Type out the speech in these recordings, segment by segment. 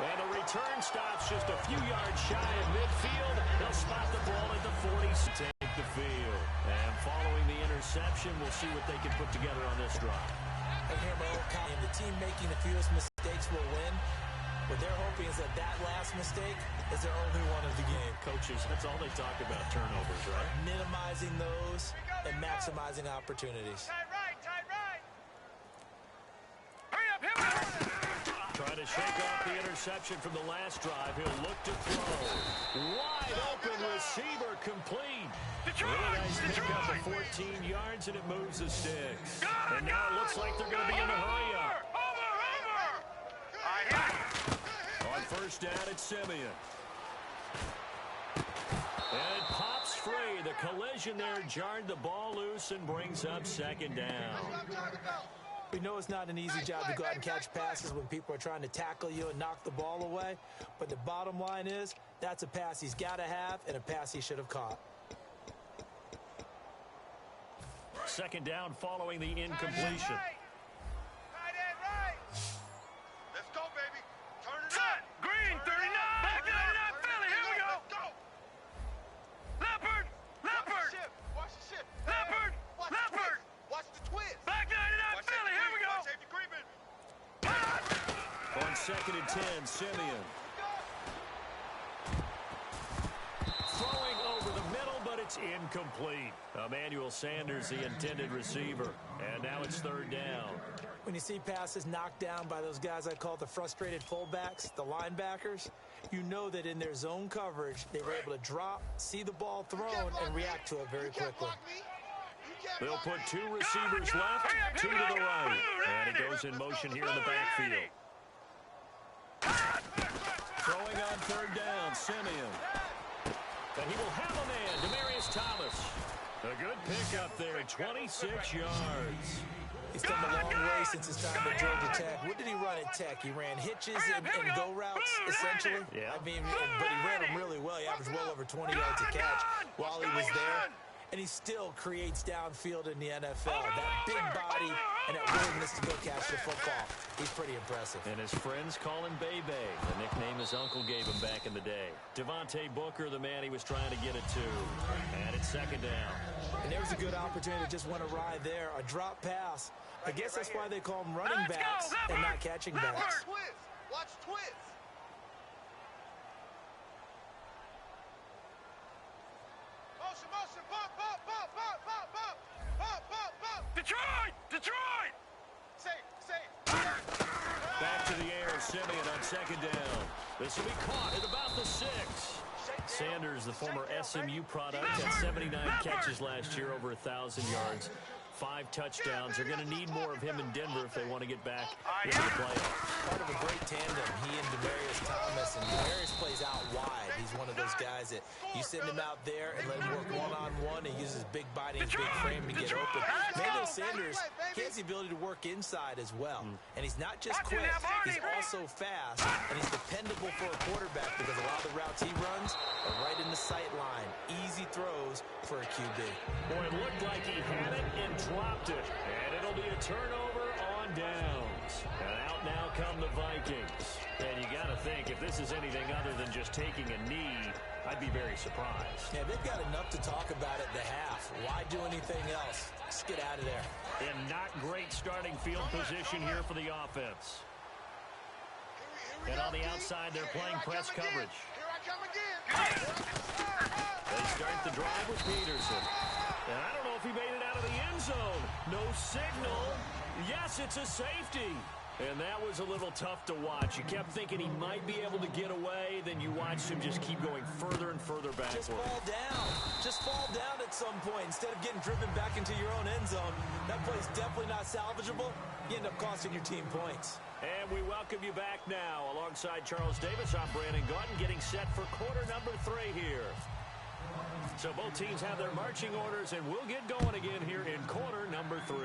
And the return stops just a few yards shy of midfield. They'll spot the ball at the 40. Take the field. And following the interception, we'll see what they can put together on this drive. And here, the team making the fewest mistakes will win. What they're hoping is that last mistake is their only one of the game. Coaches, that's all they talk about, turnovers, right? Minimizing those and maximizing opportunities. Tight right, tight right. Hurry up, here we go. Trying to shake off the interception from the last drive. He'll look to throw. Wide open receiver complete. Really nice pick up of 14 yards, and it moves the sticks. And now it looks like they're going to be in a hurry-up. On first down, it's Simeon. And it pops free. The collision there jarred the ball loose and brings up second down. We know it's not an easy job to go out and catch passes when people are trying to tackle you and knock the ball away. But the bottom line is, that's a pass he's got to have and a pass he should have caught. Second down following the incompletion. Tight end right. Let's go, baby. Turn it Set. up. Green, 39. Back 99, Philly. Here we go. Let's go. Leopard. Leopard. Watch the ship. Leopard. Leopard. Watch the twist. Back 99, Philly. Here we go. Safety Greenman. On second and 10, Simeon. Throwing over the middle, but it's incomplete. Emmanuel Sanders, the intended receiver. And now it's third down. When you see passes knocked down by those guys I call the frustrated fullbacks, the linebackers, you know that in their zone coverage, they were able to drop, see the ball thrown, and react to it very quickly. They'll put two receivers left, two to the right. And he goes in motion here in the backfield. Throwing on third down, Simeon. And he will have a man, Demaryius Thomas. A good pickup there, 26 yards. He's come a long way since his time at Georgia Tech. What did he run at Tech? He ran hitches and go routes, essentially. Yeah. I mean, but he ran them really well. He averaged well over 20 yards a catch while he was there. And he still creates downfield in the NFL. That big body and that willingness to go catch the football. He's pretty impressive. And his friends call him Bebe, the nickname his uncle gave him back in the day. Devontae Booker, the man he was trying to get it to. And it's second down. And there's a good opportunity to just went a ride there. A drop pass. I guess that's why they call them running backs and not catching backs. Watch twist. Watch twist. Motion, motion. Bump, bump, bump, bump, bump, bump. Bump, bump, bump. Detroit! Detroit! Safe, safe. Back to the air, Simeon on second down. This will be caught at about the 6. Sanders, the former SMU product, had 79 catches last year, over 1,000 yards. 5 touchdowns. They're going to need more of him in Denver if they want to get back into the playoffs. Part of a great tandem, he and Demaryius Thomas. And Demaryius plays out wide. He's one of those guys that you send him out there and let him work one-on-one and use his big body and his big frame to get open. Emmanuel Sanders, he has the ability to work inside as well. And he's not just quick, he's also fast, and he's dependable for a quarterback because a lot of the routes he runs are right in the sight line. Easy throws for a QB. Boy, it looked like he had it and dropped it. And it'll be a turnover on downs. And out now come the Vikings. And you got to think, if this is anything other than just taking a knee, I'd be very surprised. Yeah, they've got enough to talk about at the half. Why do anything else? Just get out of there. And not great starting field position here for the offense. And on the outside, they're playing press coverage. Here I come again. They start the drive with Peterson. And I don't know if he made it out of the end zone. No signal. Yes, it's a safety. And that was a little tough to watch. You kept thinking he might be able to get away. Then you watched him just keep going further and further backward. Just fall down. Just fall down at some point. Instead of getting driven back into your own end zone, that play's definitely not salvageable. You end up costing your team points. And we welcome you back now. Alongside Charles Davis, I'm Brandon Gaudin, getting set for quarter number 3 here. So both teams have their marching orders, and we'll get going again here in quarter number 3.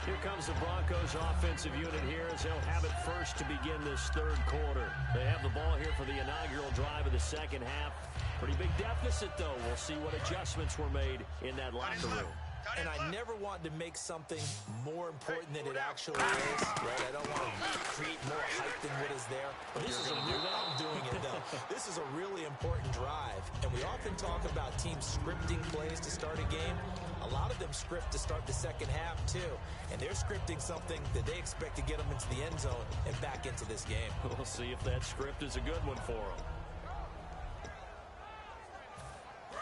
Here comes the Broncos offensive unit here as they'll have it first to begin this third quarter. They have the ball here for the inaugural drive of the second half. Pretty big deficit, though. We'll see what adjustments were made in that locker room. and I never want to make something more important than it actually is, right? I don't want to create more hype than what is there. But this is I'm doing it, though. This is a really important drive, and we often talk about teams scripting plays to start a game. A lot of them script to start the second half, too, and they're scripting something that they expect to get them into the end zone and back into this game. We'll see if that script is a good one for them.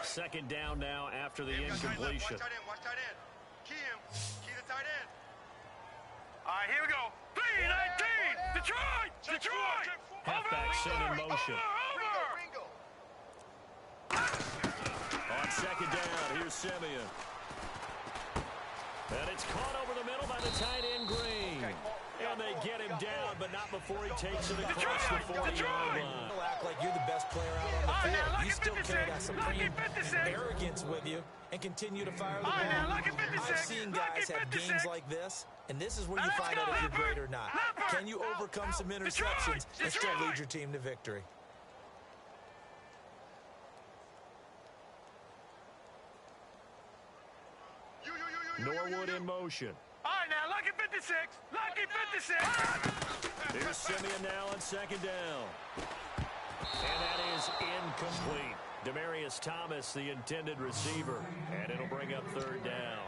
Second down now after the incompletion. Watch tight end. Key him. Key the tight end. All right, here we go. 3-19. Detroit. Detroit. Halfback set in motion. Ringo. On second down, here's Simeon. And it's caught over the middle by the tight end Green. And they get him down, but not before he takes it across the 40-yard line. You'll act like you're the best player out on the field. You still carry that supreme arrogance with you and continue to fire the ball. I've seen guys have games like this, and this is where you find out if you're great or not. Can you overcome some interceptions and still lead your team to victory? Norwood in motion. All right, now, lucky 56. Lucky 56. Here's Simeon now on second down. And that is incomplete. Demarius Thomas, the intended receiver. And it'll bring up third down.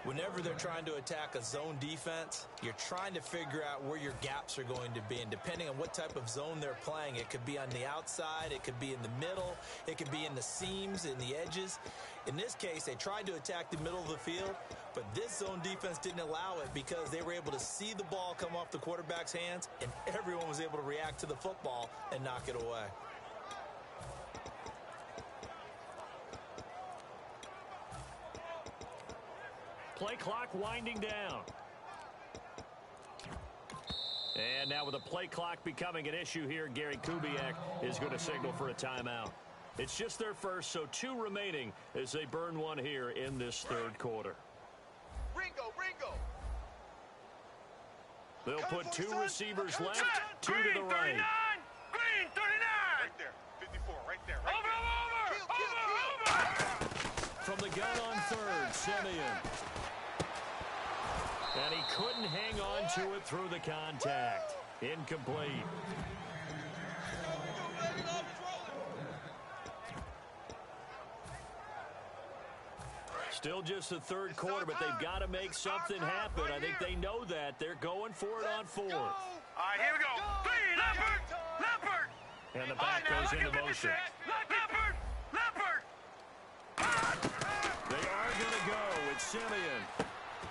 Whenever they're trying to attack a zone defense, you're trying to figure out where your gaps are going to be. And depending on what type of zone they're playing, it could be on the outside, it could be in the middle, it could be in the seams, in the edges. In this case, they tried to attack the middle of the field, but this zone defense didn't allow it because they were able to see the ball come off the quarterback's hands, and everyone was able to react to the football and knock it away. Play clock winding down. And now with the play clock becoming an issue here, Gary Kubiak is going to signal for a timeout. It's just their first, so 2 remaining as they burn one here in this third quarter. Ringo. They'll put 2 receivers left, 2 to the right. Green, 39. Right there. 54. Right there. Over. From the gun on third, Simeon. And he couldn't hang on to it through the contact. Incomplete. Still just the third quarter, but they've got to make something happen. I think they know that. They're going for it on fourth. All right, here we go. 3, Leopard. And the back goes into motion. Leopard. They are going to go with Simeon.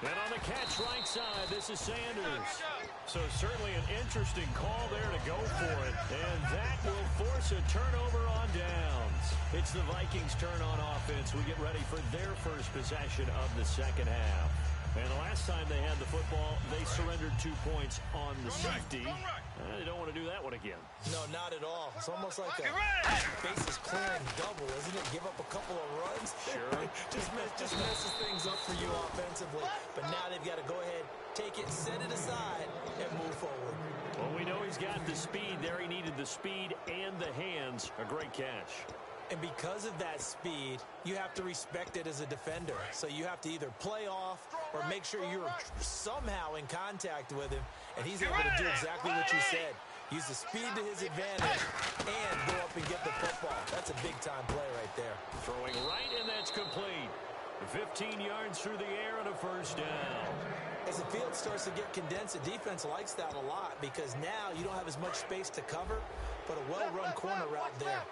And on the catch right side, this is Sanders. So certainly an interesting call there to go for it. And that will force a turnover on downs. It's the Vikings' turn on offense. We get ready for their first possession of the second half. And the last time they had the football, they surrendered 2 points on the safety. They don't want to do that one again. No, not at all. It's almost like a bases clearing double, isn't it? Give up a couple of runs. Sure. just messes things up for you offensively. But now they've got to go ahead, take it, set it aside, and move forward. Well, we know he's got the speed there. He needed the speed and the hands. A great catch. And because of that speed, you have to respect it as a defender. So you have to either play off or make sure you're somehow in contact with him. And he's able to do exactly what you said. Use the speed to his advantage and go up and get the football. That's a big-time play right there. Throwing right, and that's complete. 15 yards through the air and a first down. As the field starts to get condensed, the defense likes that a lot because now you don't have as much space to cover, but a well-run corner route there.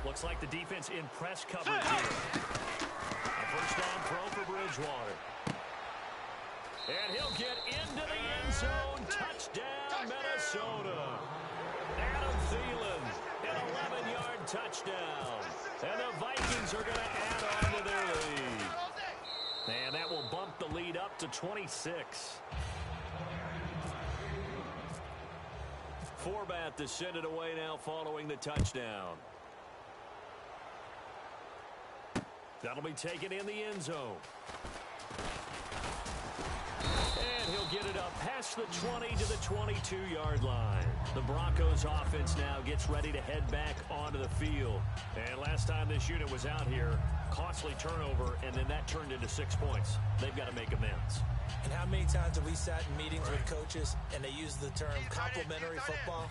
Looks like the defense in press coverage here. A first down throw for Bridgewater. And he'll get into the end zone. Touchdown, Minnesota. Adam Thielen, an 11-yard touchdown. And the Vikings are going to add on to their lead. And that will bump the lead up to 26. Forbat to send it away now following the touchdown. That'll be taken in the end zone. And he'll get it up past the 20 to the 22-yard line. The Broncos offense now gets ready to head back onto the field. And last time this unit was out here, Costly turnover, and then that turned into 6 points. They've got to make amends. And how many times have we sat in meetings with coaches and they use the term complementary football?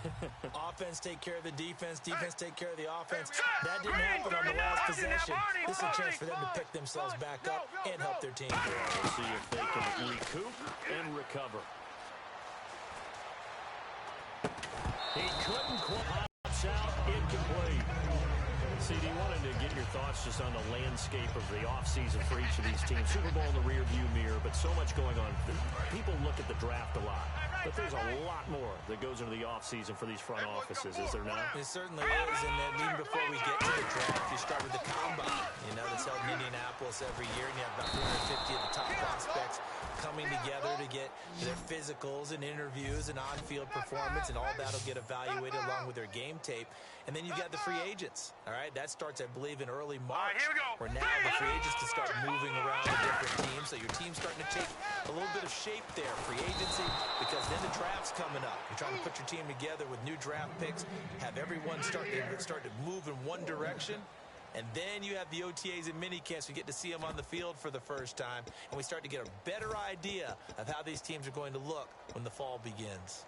Offense take care of the defense, defense take care of the offense. That didn't happen on the last possession. This is a chance for them to pick themselves back up and help their team. We'll see if they can recoup and recover. He couldn't quite out, incomplete. CD, wanted to get your thoughts just on the landscape of the offseason for each of these teams. Super Bowl in the rearview mirror, but so much going on. People look at the draft a lot, but there's a lot more that goes into the offseason for these front offices, is there not? It certainly is, and then even before we get to the draft, you start with the combine. You know, that's held in Indianapolis every year, and you have about 350 of the top prospects coming together to get their physicals and interviews and on-field performance, and all that will get evaluated along with their game tape. And then you've got the free agents, all right? That starts, I believe, in early March, where now the free agents can start moving around the different teams, so your team's starting to take a little bit of shape there, free agency, because then the draft's coming up. You're trying to put your team together with new draft picks, have everyone start to move in one direction. And then you have the OTAs and minicamps. We get to see them on the field for the first time. And we start to get a better idea of how these teams are going to look when the fall begins.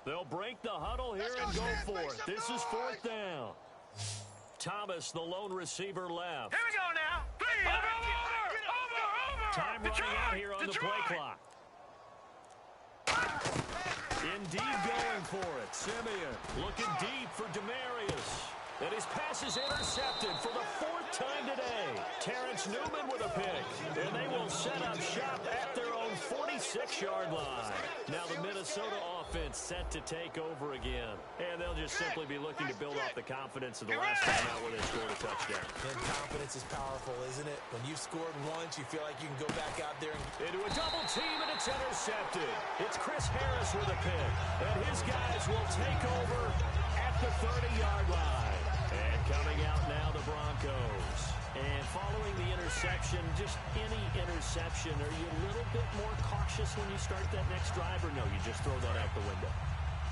They'll break the huddle here and go for it. This is 4th down. Thomas, the lone receiver, left. Here we go now. Over. Time running out here on the play clock. Indeed going for it. Simeon looking deep for Demarius. And his pass is intercepted for the 4th time today. Terrence Newman with a pick. And they will set up shop at their own 46-yard line. Now the Minnesota offense set to take over again. And they'll just simply be looking to build off the confidence of the last time out where they scored a touchdown. And confidence is powerful, isn't it? When you've scored once, you feel like you can go back out there and into a double team, and it's intercepted. It's Chris Harris with a pick. And his guys will take over at the 30-yard line. And coming out now, the Broncos. And following the interception, just any interception, are you a little bit more cautious when you start that next drive, or no, you just throw that out the window?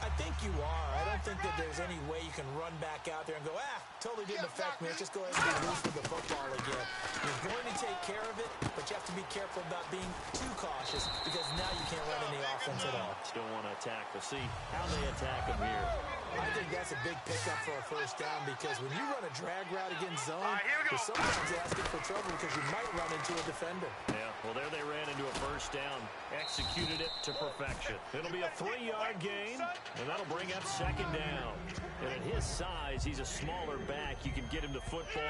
I think you are. I don't think that there's any way you can run back out there and go, totally didn't affect me. Let's just go ahead and be loose with the football again. You're going to take care of it, but you have to be careful about being too cautious because now you can't run any offense at all. Still want to attack. We'll see how they attack them here. I think that's a big pickup for a first down because when you run a drag route against zone, you're sometimes asking for trouble because you might run into a defender. Yeah, well, there they ran into a first down. Executed it to perfection. It'll be a 3-yard gain, and that'll bring up 2nd down. And at his size, he's a smaller back. You can get him to football.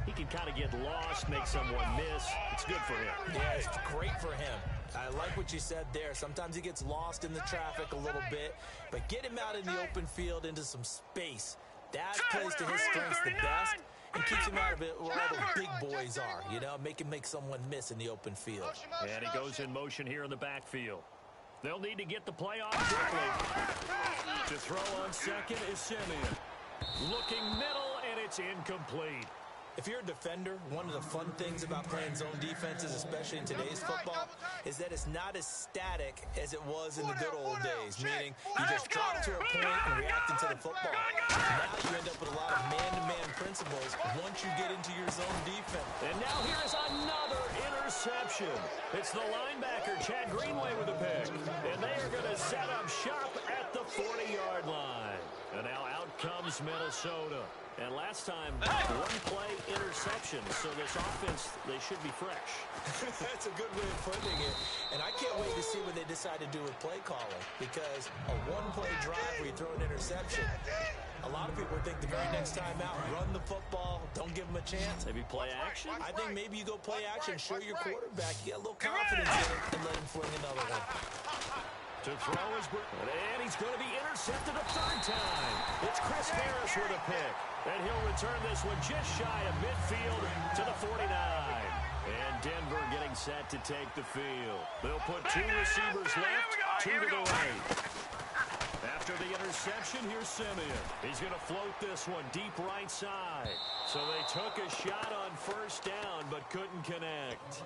He can kind of get lost, make someone miss. It's good for him. Yeah, it's great for him. I like what you said there. Sometimes he gets lost in the traffic a little bit, but get him out in the open field into some space. That plays to his strengths the best and keeps him out of it where all the big boys are, you know, make someone miss in the open field. And he goes in motion here in the backfield. They'll need to get the play off quickly. To throw on second is Simeon. Looking middle, and it's incomplete. If you're a defender, one of the fun things about playing zone defenses, especially in today's football, is that it's not as static as it was in the good old days, meaning you just drop to a point and react into the football. Now you end up with a lot of man-to-man principles once you get into your zone defense. And now here is another interception. It's the linebacker, Chad Greenway, with a pick. And they are going to set up shop at the 40-yard line. And now out comes Minnesota. And last time, 1-play interception. So this offense, they should be fresh. That's a good way of putting it. And I can't wait to see what they decide to do with play calling. Because a 1-play drive where you throw an interception, a lot of people think the very next time out, run the football, don't give them a chance. Maybe play action? I think maybe you go play action, show your quarterback, you get a little confidence in it, and let him fling another one. To throw his... And he's going to be intercepted a 3rd time. It's Chris Harris with a pick. And he'll return this one just shy of midfield to the 49. And Denver getting set to take the field. They'll put 2 receivers left, 2 to the right. After the interception, here's Simeon. He's going to float this one deep right side. So they took a shot on first down, but couldn't connect.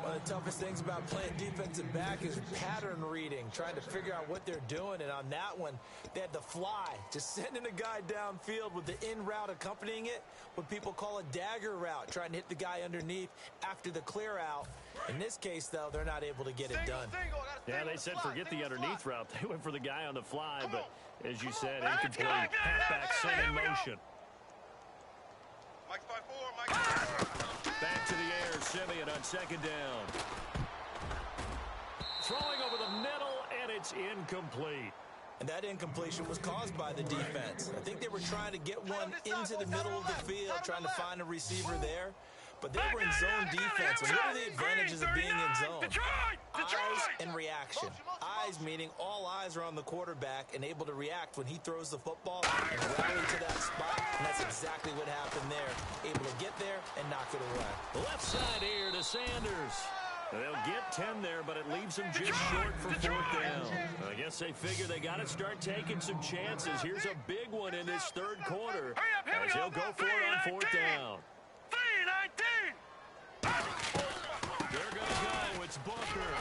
One of the toughest things about playing defensive back is pattern reading, trying to figure out what they're doing. And on that one, they had the fly, just sending a guy downfield with the in route accompanying it, what people call a dagger route, trying to hit the guy underneath after the clear out. In this case, though, they're not able to get it done. Yeah, they said forget the underneath route. They went for the guy on the fly, but as you said, incomplete. Halfback set in motion. Mike's by 4, Mike's Back to the air, Simeon on second down. Throwing over the middle, and it's incomplete. And that incompletion was caused by the defense. I think they were trying to get one into the middle of the field, trying to find a receiver there. But they were in zone defense. And what are the advantages of being in zone? Eyes and reaction. Eyes meaning all eyes are on the quarterback and able to react when he throws the football and rally to that spot. And that's exactly what happened there. Able to get there and knock it away. Left side here to Sanders. They'll get 10 there, but it leaves them just short for fourth down. I guess they figure they got to start taking some chances. Here's a big one in this third quarter as he'll go for it on fourth down. 3-19. They're going to go. It's Booker.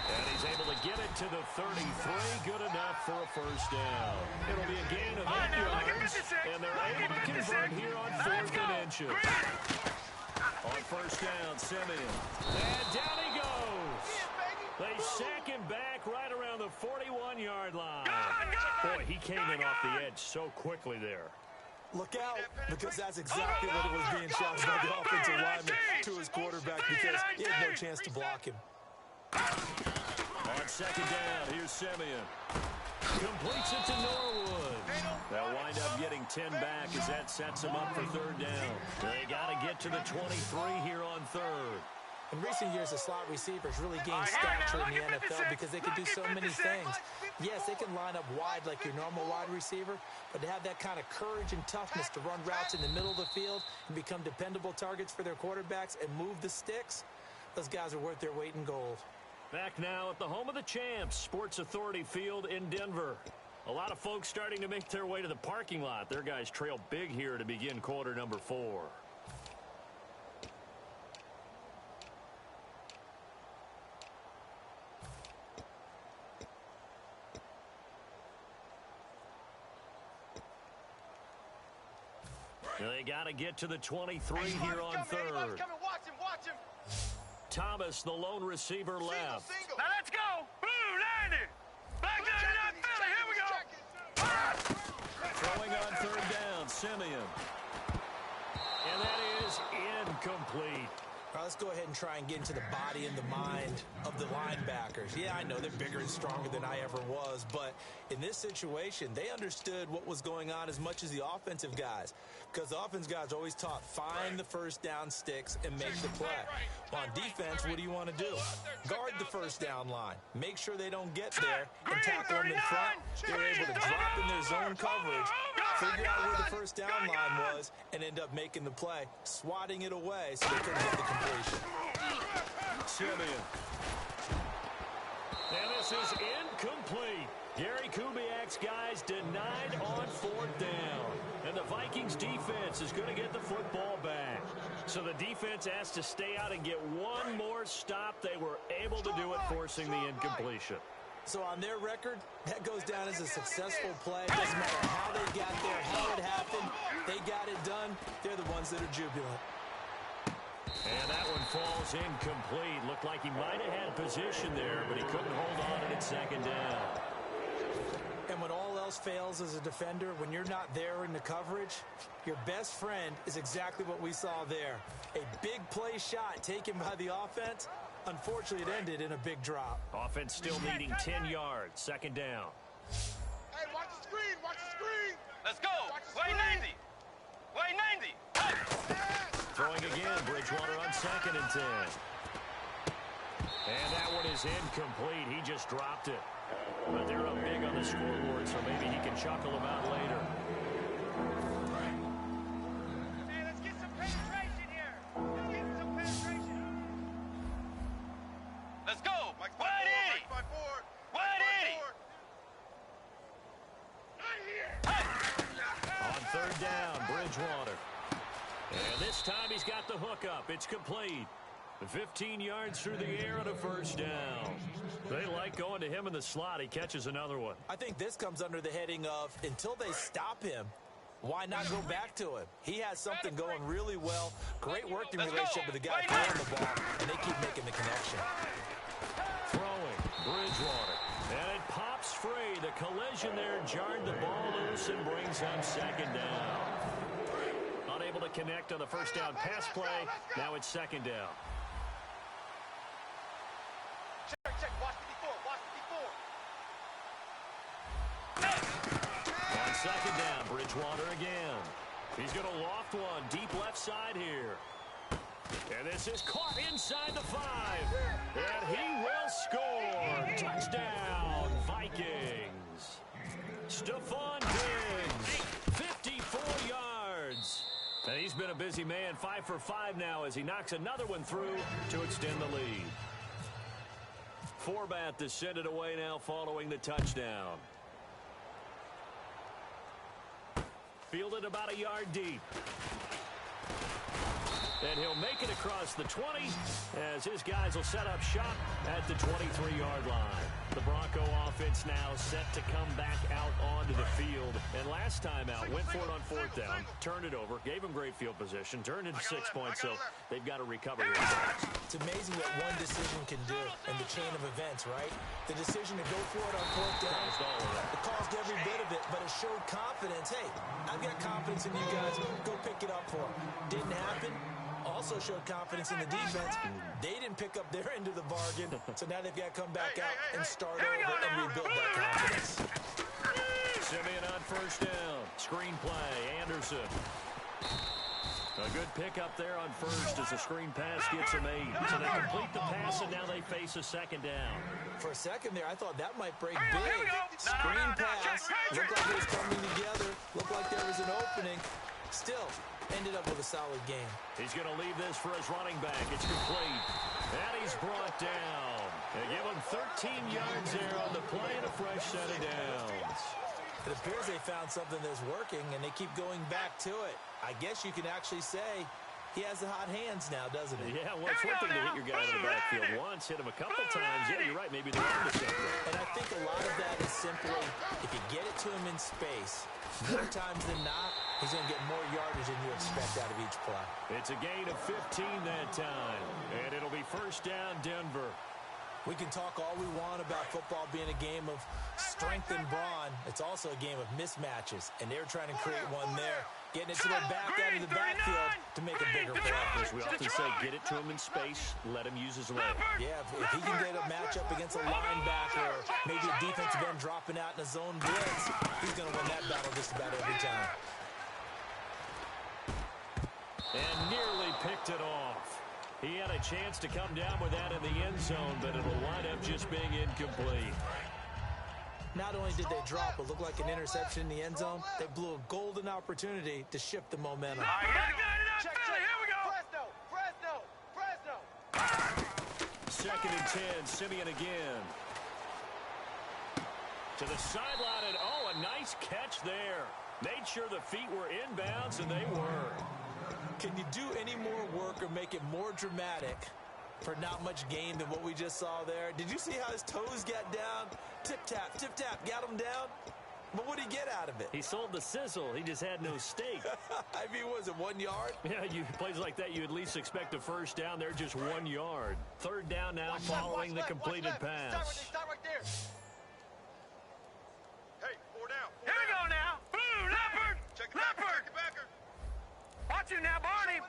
And he's able to get it to the 33. Good enough for a first down. It'll be a gain of 8 yards. And they're able to convert here on 4th and inches. On first down, Simeon. And down he goes. They sack him back right around the 41-yard line. Boy, he came in off the edge so quickly there. Look out, because that's exactly what it was being shouted by the offensive lineman to his quarterback because he had no chance to block him. On second down, here's Simeon. Completes it to Norwood. They'll wind up getting 10 back as that sets them up for third down. They got to get to the 23 here on third. In recent years, the slot receivers really gained stature in the NFL because they could do so many things. Yes, they can line up wide like your normal wide receiver, but to have that kind of courage and toughness to run routes in the middle of the field and become dependable targets for their quarterbacks and move the sticks, those guys are worth their weight in gold. Back now at the home of the champs, Sports Authority Field in Denver. A lot of folks starting to make their way to the parking lot. Their guys trail big here to begin quarter number 4. They got to get to the 23 here on third. Watch him. Thomas, the lone receiver, left. Single. Now let's go. Blue 90. Back down to that Philly. Here we go. Throwing on third down, Simeon. And that is incomplete. All right, let's go ahead and try and get into the body and the mind of the linebackers. Yeah, I know they're bigger and stronger than I ever was, but in this situation, they understood what was going on as much as the offensive guys, because the offensive guys always taught find the first down sticks and make the play. Well, on defense, what do you want to do? Guard the first down line. Make sure they don't get there and tackle them in front. They're able to drop in their zone coverage, figure out where the first down line was, and end up making the play, swatting it away so they couldn't get the completion. Simeon. And this is incomplete. Gary Kubiak's guys denied on fourth down. And the Vikings defense is going to get the football back. So the defense has to stay out and get one more stop. They were able to do it, forcing the incompletion. So on their record, that goes down as a successful play. Doesn't matter how they got there, how it happened. They got it done. They're the ones that are jubilant. And that one falls incomplete. Looked like he might have had position there, but he couldn't hold on to it second down. And when all else fails as a defender, when you're not there in the coverage, your best friend is exactly what we saw there. A big play shot taken by the offense. Unfortunately, it ended in a big drop. Offense still needing 10 yards. Second down. Hey, watch the screen. Let's go. Way 90. Way 90. Throwing again, Bridgewater on second and 10. And that one is incomplete. He just dropped it. But they're up big on the scoreboard, so maybe he can chuckle about later. Hey, let's get some penetration here. Let's go. Mike's Way 80. by 4. Way 80. Bridgewater. And this time he's got the hook up. It's complete. 15 yards through the air and a first down. They like going to him in the slot. He catches another one. I think this comes under the heading of until they stop him, why not go back to him? He has something going really well. Great working relationship with the guy throwing the ball, and they keep making the connection. Throwing, Bridgewater. And it pops free. The collision there jarred the ball loose and brings him second down. Unable to connect on the first down pass play. Now it's second down. Check. Watch 54. On second down, Bridgewater again. He's going to loft one deep left side here. And this is caught inside the 5. And he will score. Touchdown, Vikings. Stephon Diggs, 54 yards. And he's been a busy man, 5 for 5 now as he knocks another one through to extend the lead. Forbat to send it away now following the touchdown. Fielded about a yard deep. And he'll make it across the 20 as his guys will set up shop at the 23-yard line. The Bronco offense now set to come back out onto the field. And last time out, went for it on fourth down, turned it over, gave him great field position, turned into 6 points, so they've got to recover here. It's amazing what one decision can do in the chain of events, right? The decision to go for it on fourth down, it caused every bit of it, but it showed confidence. Hey, I've got confidence in you guys. Go pick it up for them. Didn't happen. Also showed confidence in the defense. They didn't pick up their end of the bargain, so now they've got to come back out and start over and rebuild that confidence. Simeon on first down. Screen play, Anderson. A good pickup there on first as the screen pass gets him 8. So they complete the pass, and now they face a second down. For a second there, I thought that might break big. Screen pass. Looked like it was coming together. Looked like there was an opening. Still, ended up with a solid game. He's going to leave this for his running back. It's complete. And he's brought down. They give him 13 yards there on the play and a fresh set of downs. It appears they found something that's working, and they keep going back to it. I guess you can actually say he has the hot hands now, doesn't he? Yeah, well, it's one thing to hit your guy in the backfield once, hit him a couple times. Yeah, you're right, maybe they're on to something. And I think a lot of that is simply if you get it to him in space, more times than not, he's going to get more yardage than you expect out of each play. It's a gain of 15 that time, and it'll be first down, Denver. We can talk all we want about football being a game of strength and brawn. It's also a game of mismatches, and they're trying to create one there, getting it to their back out of the backfield to make a bigger play. As we often say, get it to him in space, let him use his leg. Yeah, if he can get a matchup against a linebacker or maybe a defensive end dropping out in a zone blitz, he's going to win that battle just about every time. And nearly picked it off. He had a chance to come down with that in the end zone, but it'll wind up just being incomplete. Not only did they drop what looked like an interception in the end zone, they blew a golden opportunity to shift the momentum. Check. Here we go. Fresno. Second and 10, Simeon again. To the sideline, and oh, a nice catch there. Made sure the feet were inbounds, and they were. Can you do any more work or make it more dramatic for not much gain than what we just saw there? Did you see how his toes got down? Tip-tap, got him down. But what did he get out of it? He sold the sizzle. He just had no steak. I mean, was it 1 yard? Yeah, plays like that, you at least expect a first down. They're just 1 yard. Third down now following the completed pass. Stop right there. Hey, 4 down. Here we go now. Blue, Leopard. Leopard. Watch it now, Barney.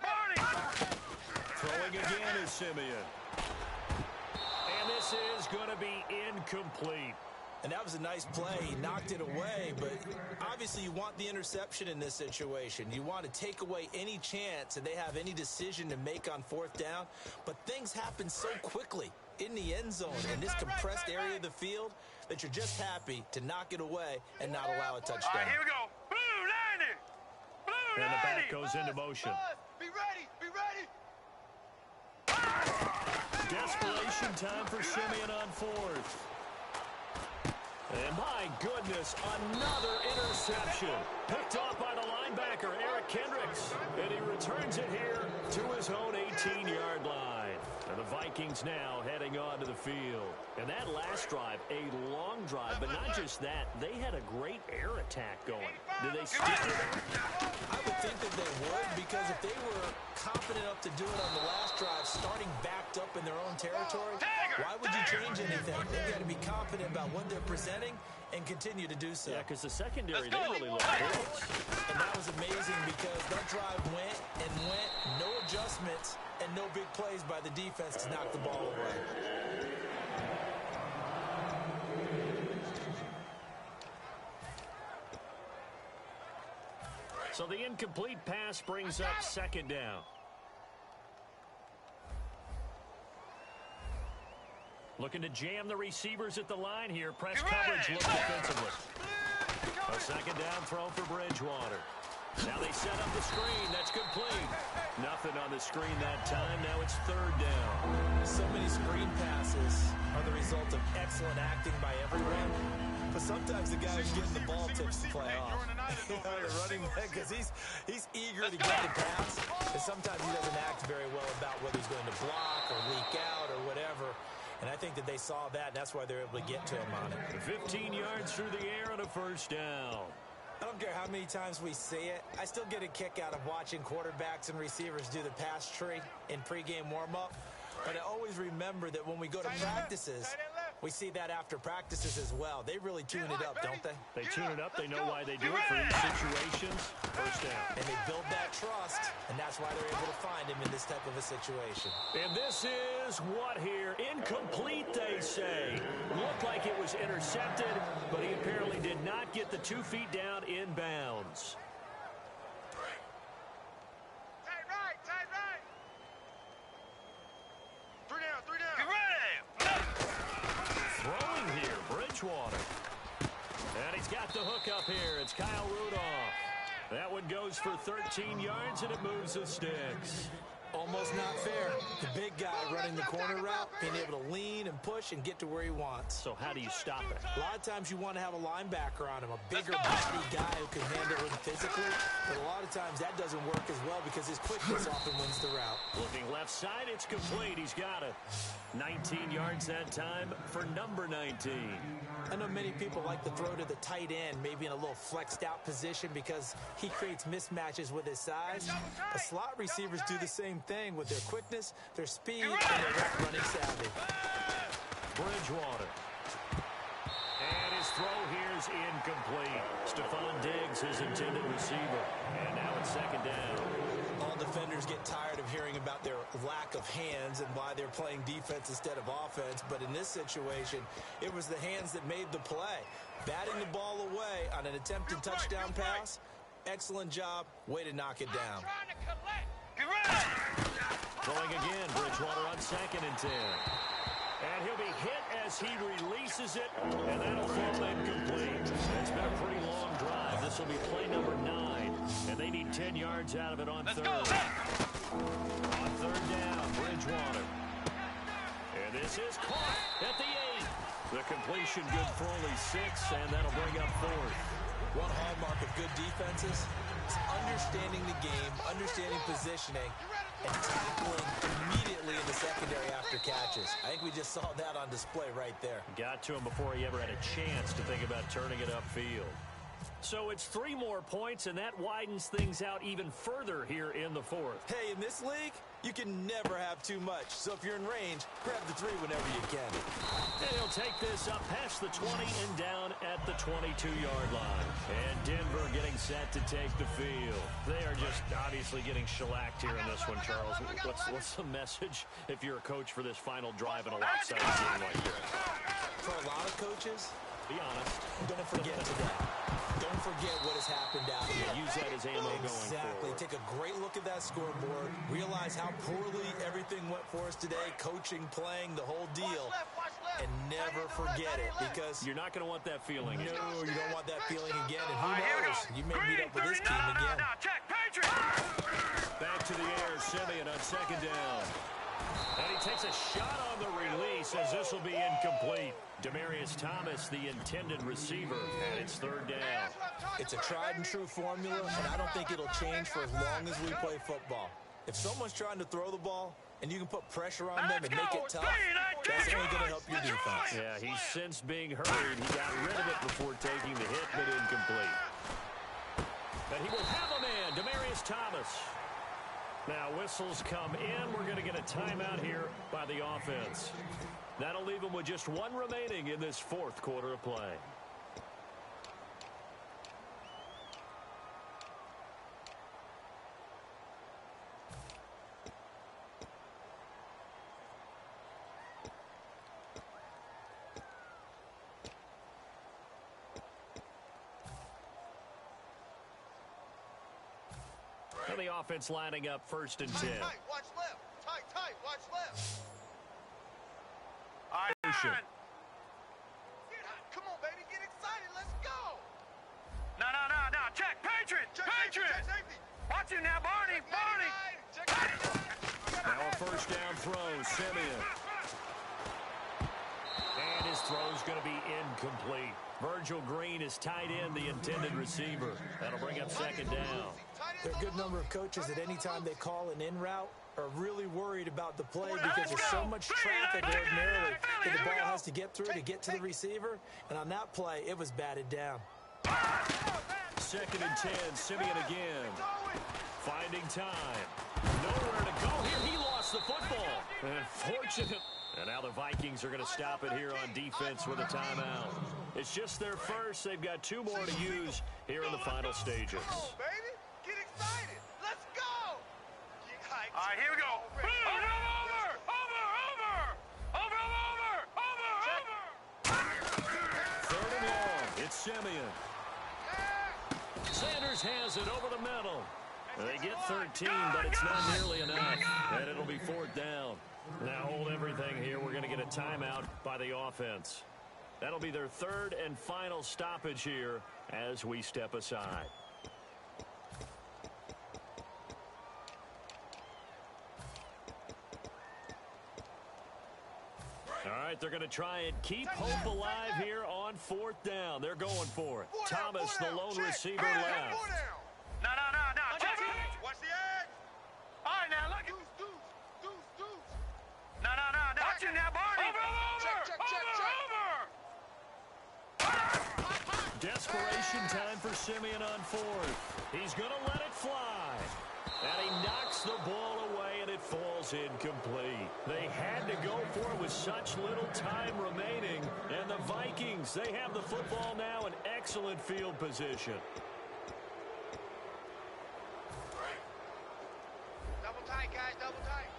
Throwing again is Simeon. And this is going to be incomplete. And that was a nice play. He knocked it away, but obviously you want the interception in this situation. You want to take away any chance that they have any decision to make on fourth down. But things happen so quickly in the end zone in this compressed area of the field that you're just happy to knock it away and not allow a touchdown. All right, here we go. Blue 90. Blue 90. And the back goes into motion. Be ready. Desperation time for Simeon on fourth. And my goodness, another interception. Picked off by the linebacker, Eric Kendricks. Downs now heading onto the field. And that last drive, a long drive, but not just that. They had a great air attack going. Did they stick with it? I would think that they would, because if they were confident enough to do it on the last drive, starting backed up in their own territory, why would you change anything? They've got to be confident about what they're presenting and continue to do so. Yeah, because the secondary, they really looked close. And that was amazing because that drive went and went, no adjustments, and no big plays by the defense to knock the ball away. So the incomplete pass brings up second down. Looking to jam the receivers at the line here. Press coverage look defensively. A second down throw for Bridgewater. Now they set up the screen. That's complete. Nothing on the screen that time. Now it's third down. So many screen passes are the result of excellent acting by everyone. But sometimes the guy who's getting the ball tips the play off. The running back, because he's eager to get the pass. And sometimes he doesn't act very well about whether he's going to block or leak out or whatever. And I think that they saw that, and that's why they're able to get to him on it. 15 yards through the air on a first down. I don't care how many times we see it. I still get a kick out of watching quarterbacks and receivers do the pass tree in pregame warm-up. But I always remember that when we go to practices, we see that after practices as well. They really tune it up, don't they? They tune it up. They know why they do it for each situation. First down. And they build that trust, and that's why they're able to find him in this type of a situation. And this is what here? Incomplete, they say. Looked like it was intercepted, but he apparently did not get the 2 feet down in bounds. Tight right, tight right. 3 down, 3 down. Get ready. Throwing here, Bridgewater. And he's got the hook up here. It's Kyle Rudolph. That one goes for 13 yards, and it moves the sticks. Almost not fair. The big guy running the corner route, being able to lean and push and get to where he wants. So how do you stop it? A lot of times you want to have a linebacker on him, a bigger body guy who can handle him physically. But a lot of times that doesn't work as well because his quickness often wins the route. Looking left side, it's complete. He's got it. 19 yards that time for number 19. I know many people like to throw to the tight end, maybe in a little flexed out position because he creates mismatches with his size. The slot receivers do the same thing with their quickness, their speed, and their route running savvy. Bridgewater. And his throw here is incomplete. Stephon Diggs, his intended receiver. And now it's second down. All defenders get tired of hearing about their lack of hands and why they're playing defense instead of offense. But in this situation, it was the hands that made the play. Batting the ball away on an attempted touchdown pass. Excellent job. Way to knock it down. Get ready. Throwing again, Bridgewater on 2nd and 10. And he'll be hit as he releases it, and that'll fall incomplete. It's been a pretty long drive. This will be play number 9, and they need 10 yards out of it on third. On third down, Bridgewater. And this is caught at the 8. The completion good for only 6, and that'll bring up 4th. One hallmark of good defenses is understanding the game, understanding positioning, and tackling immediately in the secondary after catches. I think we just saw that on display right there. Got to him before he ever had a chance to think about turning it upfield. So it's 3 more points, and that widens things out even further here in the 4th. Hey, in this league, you can never have too much. So if you're in range, grab the 3 whenever you can. And he'll take this up past the 20 and down at the 22-yard line. And Denver getting set to take the field. They are just obviously getting shellacked here in this one, Charles. What's the message if you're a coach for this final drive in a lopsided game like this? For a lot of coaches, be honest. Don't forget today. Don't forget what has happened out here. Use that as ammo going forward. Exactly. Take a great look at that scoreboard. Realize how poorly everything went for us today. Coaching, playing, the whole deal. And never forget it because you're not going to want that feeling again. No, you don't want that feeling again. And who knows? You may meet up with this team again. Back to the air. Simeon on 2nd down. And he takes a shot on the release as this will be incomplete. Demaryius Thomas, the intended receiver, and it's 3rd down. It's a tried and true formula, and I don't think it'll change for as long as we play football. If someone's trying to throw the ball, and you can put pressure on them and make it tough, that's only going to help your defense. Yeah, he's since being hurried. He got rid of it before taking the hit, but incomplete. But he will have a man, Demaryius Thomas. Now, whistles come in. We're going to get a timeout here by the offense. That'll leave them with just one remaining in this fourth quarter of play. And the offense lining up 1st and 10. Tight, watch left. Tight, watch left. All right, Come on, baby, get excited. Let's go. No. Check, Patriot. Check safety. Watch it now, Barney. Check safety. Now a first down throw, Simeon. And his throw's going to be incomplete. Virgil Green is tied in, the intended receiver. That'll bring up 2nd down. There are a good number of coaches that any time they call an in route are really worried about the play because there's so much traffic ordinarily that the ball has to get through to get to the receiver. And on that play, it was batted down. 2nd and 10, Simeon again. Finding time. Nowhere to go here. He lost the football. Unfortunate. And now the Vikings are going to stop it here on defense with a timeout. It's just their first. They've got 2 more to use here in the final stages. Come on, baby. Get excited. Let's go. All right, here we go. Over. 3rd and long. It's Simeon. Sanders has it over the middle. They get 13, but it's not nearly enough. And it'll be 4th down. Now hold everything here. We're going to get a timeout by the offense. That'll be their 3rd and final stoppage here as we step aside. All right, they're going to try and keep hope alive here on 4th down. They're going for it. Thomas, the lone receiver, left. No. Check it. Watch the edge. All right, now look. Deuce. No. Watch it now, Barney. Over. Desperation time for Simeon on 4th. He's going to let it fly. And he knocks the ball away, and it falls incomplete. They had to go for it with such little time remaining. And the Vikings, they have the football now in excellent field position. Double tight, guys. Double tight.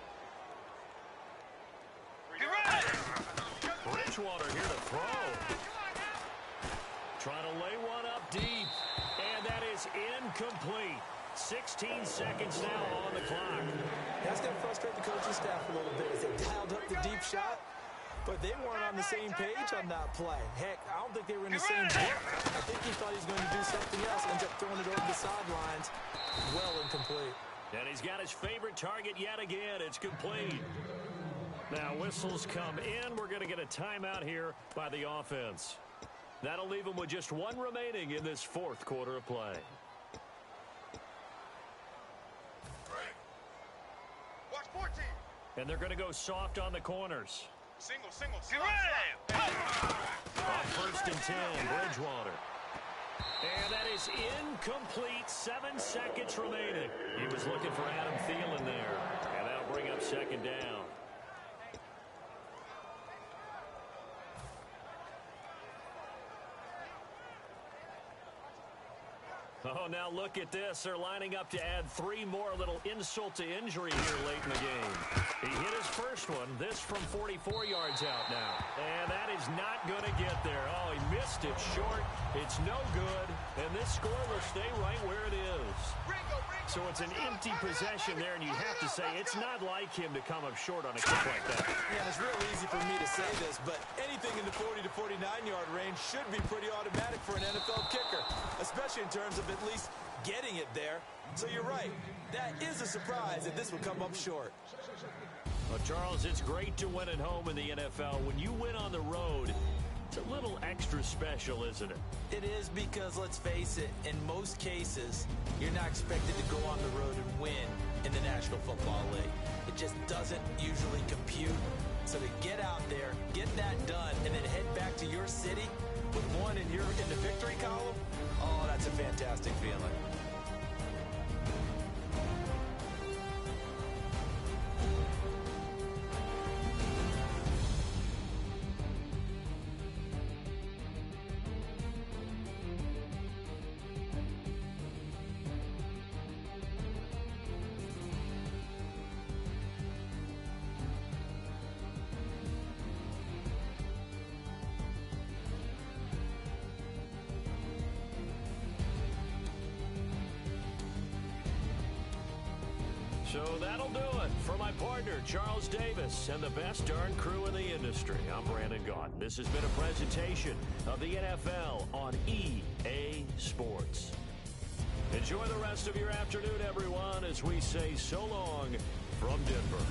Get ready. Bridgewater here to throw. Trying to lay one up deep. And that is incomplete. 16 seconds now on the clock. That's going to frustrate the coaching staff a little bit as they dialed up the deep shot, but they weren't on the same page on that play. Heck, I don't think they were in the same book. I think he thought he was going to do something else, ends up throwing it over the sidelines. Well incomplete. And he's got his favorite target yet again. It's complete. Now whistles come in. We're going to get a timeout here by the offense. That'll leave them with just 1 remaining in this 4th quarter of play. Watch 14. And they're going to go soft on the corners. Single. Get ready. On 1st and 10, Bridgewater. And that is incomplete. 7 seconds remaining. He was looking for Adam Thielen there. And that'll bring up 2nd down. Oh, now look at this. They're lining up to add 3 more, little insult to injury here late in the game. He hit his first one. This from 44 yards out now. And that is not going to get there. Oh, he missed it short. It's no good. And this score will stay right where it is. So it's an empty possession there, and you have to say it's not like him to come up short on a kick like that. Yeah, it's real easy for me to say this, but anything in the 40 to 49-yard range should be pretty automatic for an NFL kicker, especially in terms of at least getting it there. So you're right. That is a surprise that this would come up short. Well, Charles, it's great to win at home in the NFL. When you win on the road, It's a little extra special, isn't it? It is because, let's face it, in most cases, you're not expected to go on the road and win in the National Football League. It just doesn't usually compute. So to get out there, get that done, and then head back to your city with one in the victory column, oh, that's a fantastic feeling. So that'll do it for my partner, Charles Davis, and the best darn crew in the industry. I'm Brandon Gaudin. This has been a presentation of the NFL on EA Sports. Enjoy the rest of your afternoon, everyone, as we say so long from Denver.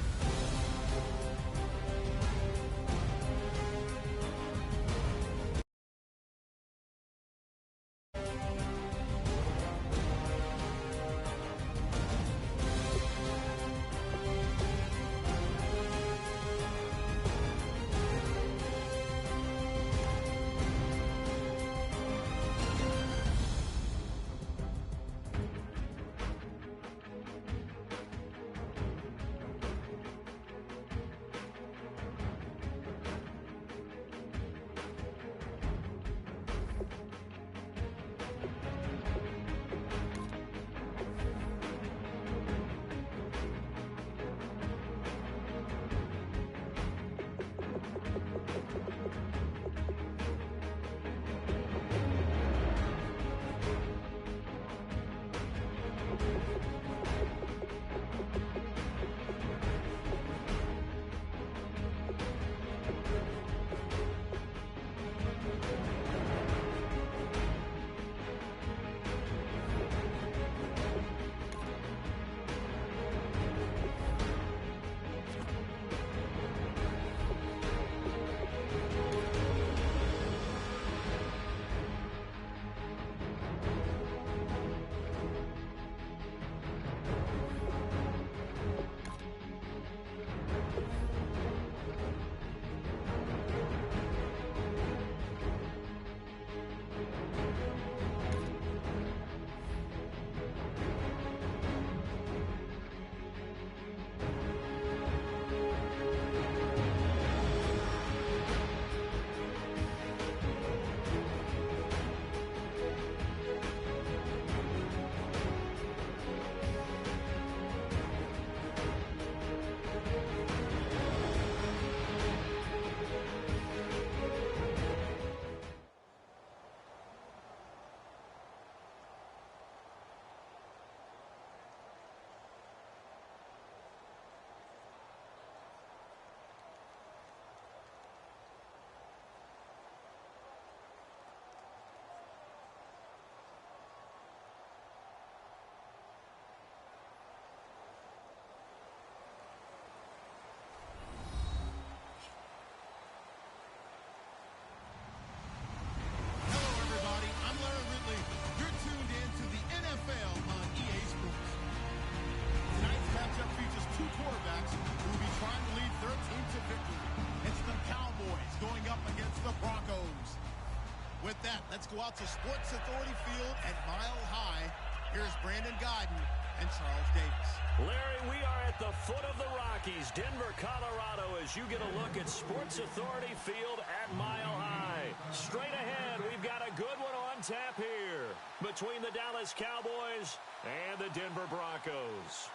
With that, let's go out to Sports Authority Field at Mile High. Here's Brandon Gaudin and Charles Davis. Larry, we are at the foot of the Rockies, Denver, Colorado, as you get a look at Sports Authority Field at Mile High. Straight ahead, we've got a good one on tap here between the Dallas Cowboys and the Denver Broncos.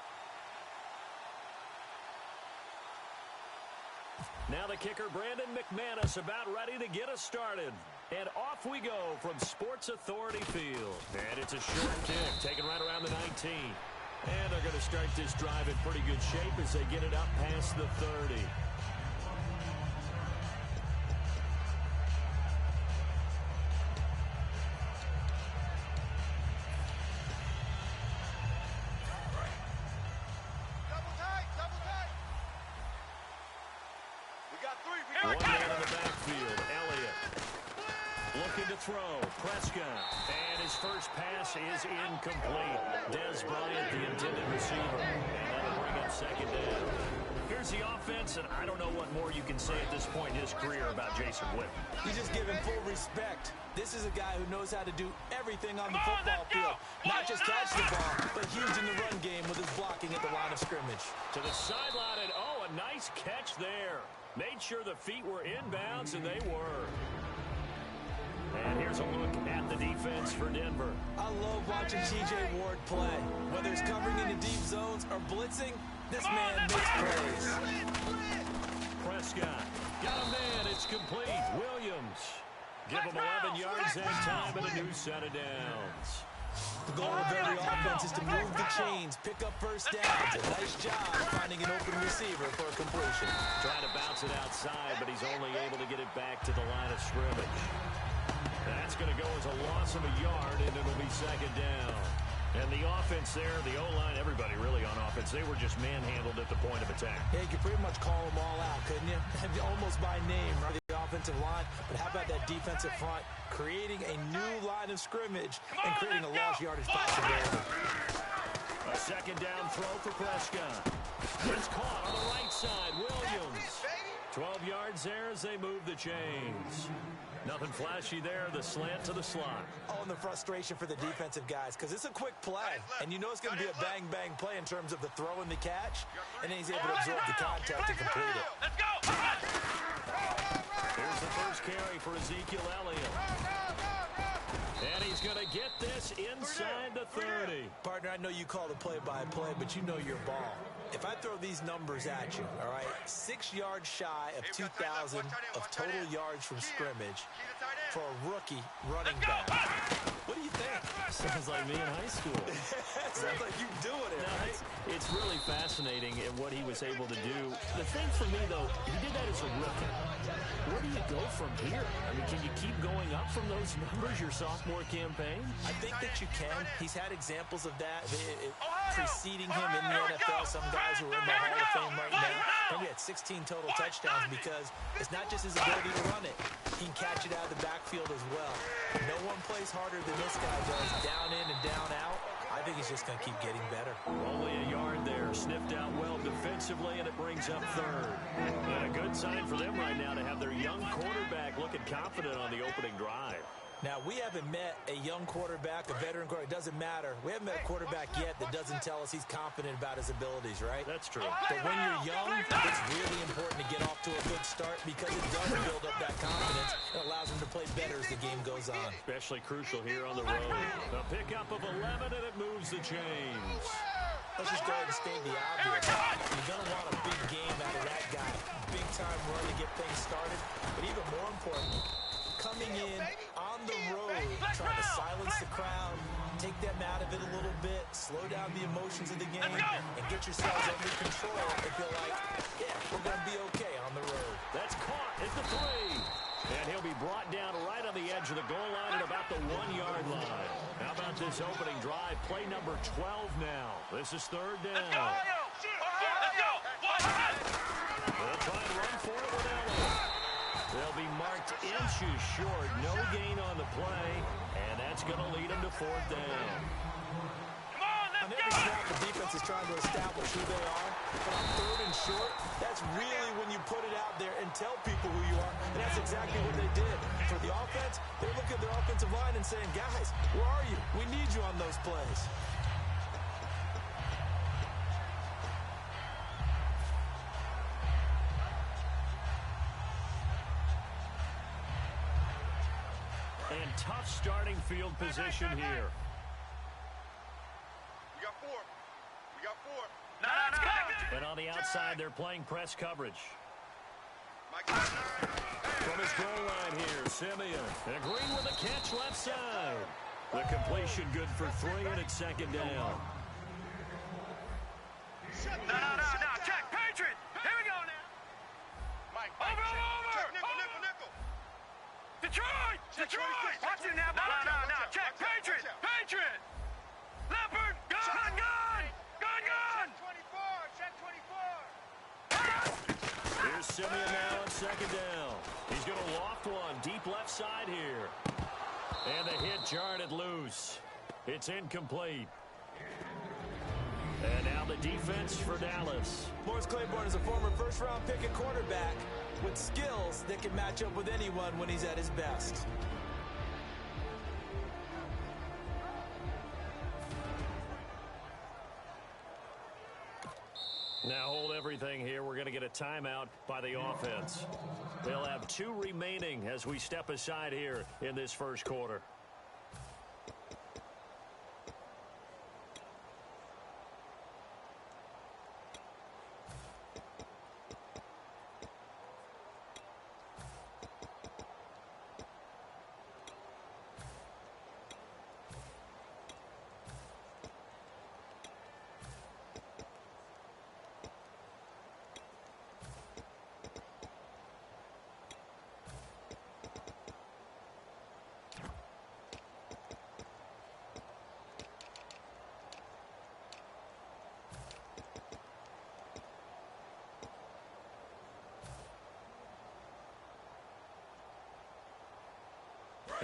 Now the kicker, Brandon McManus, about ready to get us started. And off we go from Sports Authority Field. And it's a short kick, taken right around the 19. And they're going to start this drive in pretty good shape as they get it up past the 30. Double tight, double tight. We got three. One man in the backfield, Elliott. throw. Prescott. And his first pass is incomplete. Dez Bryant, the intended receiver. And that'll bring up second down. Here's the offense, and I don't know what more you can say at this point in his career about Jason Witten. You just give him full respect. This is a guy who knows how to do everything on the football field. Not just catch the ball, but huge in the run game with his blocking at the line of scrimmage. To the sideline, and a nice catch there. Made sure the feet were inbounds, and they were. And here's a look at the defense for Denver. I love watching T.J. Ward play. Whether it's covering into deep zones or blitzing, this man makes plays. Prescott. Got a man. It's complete. Williams. Give him 11 yards that time and a new set of downs. The goal of every offense is to move the chains, pick up first downs. A nice job finding an open receiver for a completion. Trying to bounce it outside, but he's only able to get it back to the line of scrimmage. That's going to go as a loss of a yard, and it'll be second down. And the offense there, the O-line, everybody really on offense, they were just manhandled at the point of attack. Yeah, you could pretty much call them all out, couldn't you? Almost by name, right? The offensive line, but how about that defensive front creating a new line of scrimmage and creating a lost yardage possibility. A second down throw for Prescott. It's caught on the right side. Williams. 12 yards there as they move the chains. Nothing flashy there, the slant to the slot. Oh, and the frustration for the defensive guys, because it's a quick play, and you know it's going to be a bang-bang play in terms of the throw and the catch, and then he's able to absorb the contact and complete it. Let's go! Here's the first carry for Ezekiel Elliott. And he's going to get this inside the 30. Partner, I know you call the play-by-play, but you know your ball. If I throw these numbers at you, all right, 6 yards shy of 2,000 of total yards from scrimmage for a rookie running back. What do you think? Sounds like me in high school. Sounds like you doing it, right? It's really fascinating in what he was able to do. The thing for me, though, he did that as a rookie. Where do you go from here? I mean, can you keep going up from those numbers your sophomore campaign? I think that you can. He's had examples of that preceding him in the NFL. Some guys who are in the Hall of Fame right now. Maybe had 16 total touchdowns because it's not just his ability to run it. He can catch it out of the backfield as well. No one plays harder than this guy does, down in and down out. I think he's just going to keep getting better. Only a yard there, sniffed out well defensively, and it brings up third. And a good sign for them right now to have their young quarterback looking confident on the opening drive. Now, we haven't met a young quarterback, a veteran quarterback. It doesn't matter. We haven't met a quarterback yet that doesn't tell us he's confident about his abilities, right? That's true. But when you're young, it's really important to get off to a good start because it does build up that confidence. It allows him to play better as the game goes on. Especially crucial here on the road. A pickup of 11, and it moves the chains. Let's just go ahead and state the obvious. You're going to want a big game out of that guy. Big time run to get things started. But even more important, coming in on the road, trying to silence the crowd, take them out of it a little bit, slow down the emotions of the game, and get yourselves under control and feel like, yeah, we're going to be okay on the road. That's caught at the 3. And he'll be brought down right on the edge of the goal line at about the 1-yard line. How about this opening drive? Play number 12 now. This is third down. Let's go! They'll try and run for it with Elliott. They'll be marked inches short. No gain on the play, and that's going to lead them to fourth down. On every snap, the defense is trying to establish who they are. But on third and short, that's really when you put it out there and tell people who you are. And that's exactly what they did. For the offense, they're looking at their offensive line and saying, guys, where are you? We need you on those plays. And tough starting field position here. We got 4. We got 4. And on the outside, they're playing press coverage. From his goal line here, Simeon. And Green with a catch left side. The completion good for 3, and it's second down. No. Check. Patriot. Here we go now. Mike, Over. check. Nickel. Detroit. Watch it now. No. Check. Patriot. Leopard. Gun. Check 24. Here's Simeon now on second down. He's going to loft one deep left side here. And the hit jarred it loose. It's incomplete. And now the defense for Dallas. Morris Claiborne is a former first-round pick at quarterback with skills that can match up with anyone when he's at his best. Now hold everything here. We're going to get a timeout by the offense. They'll have 2 remaining as we step aside here in this first quarter.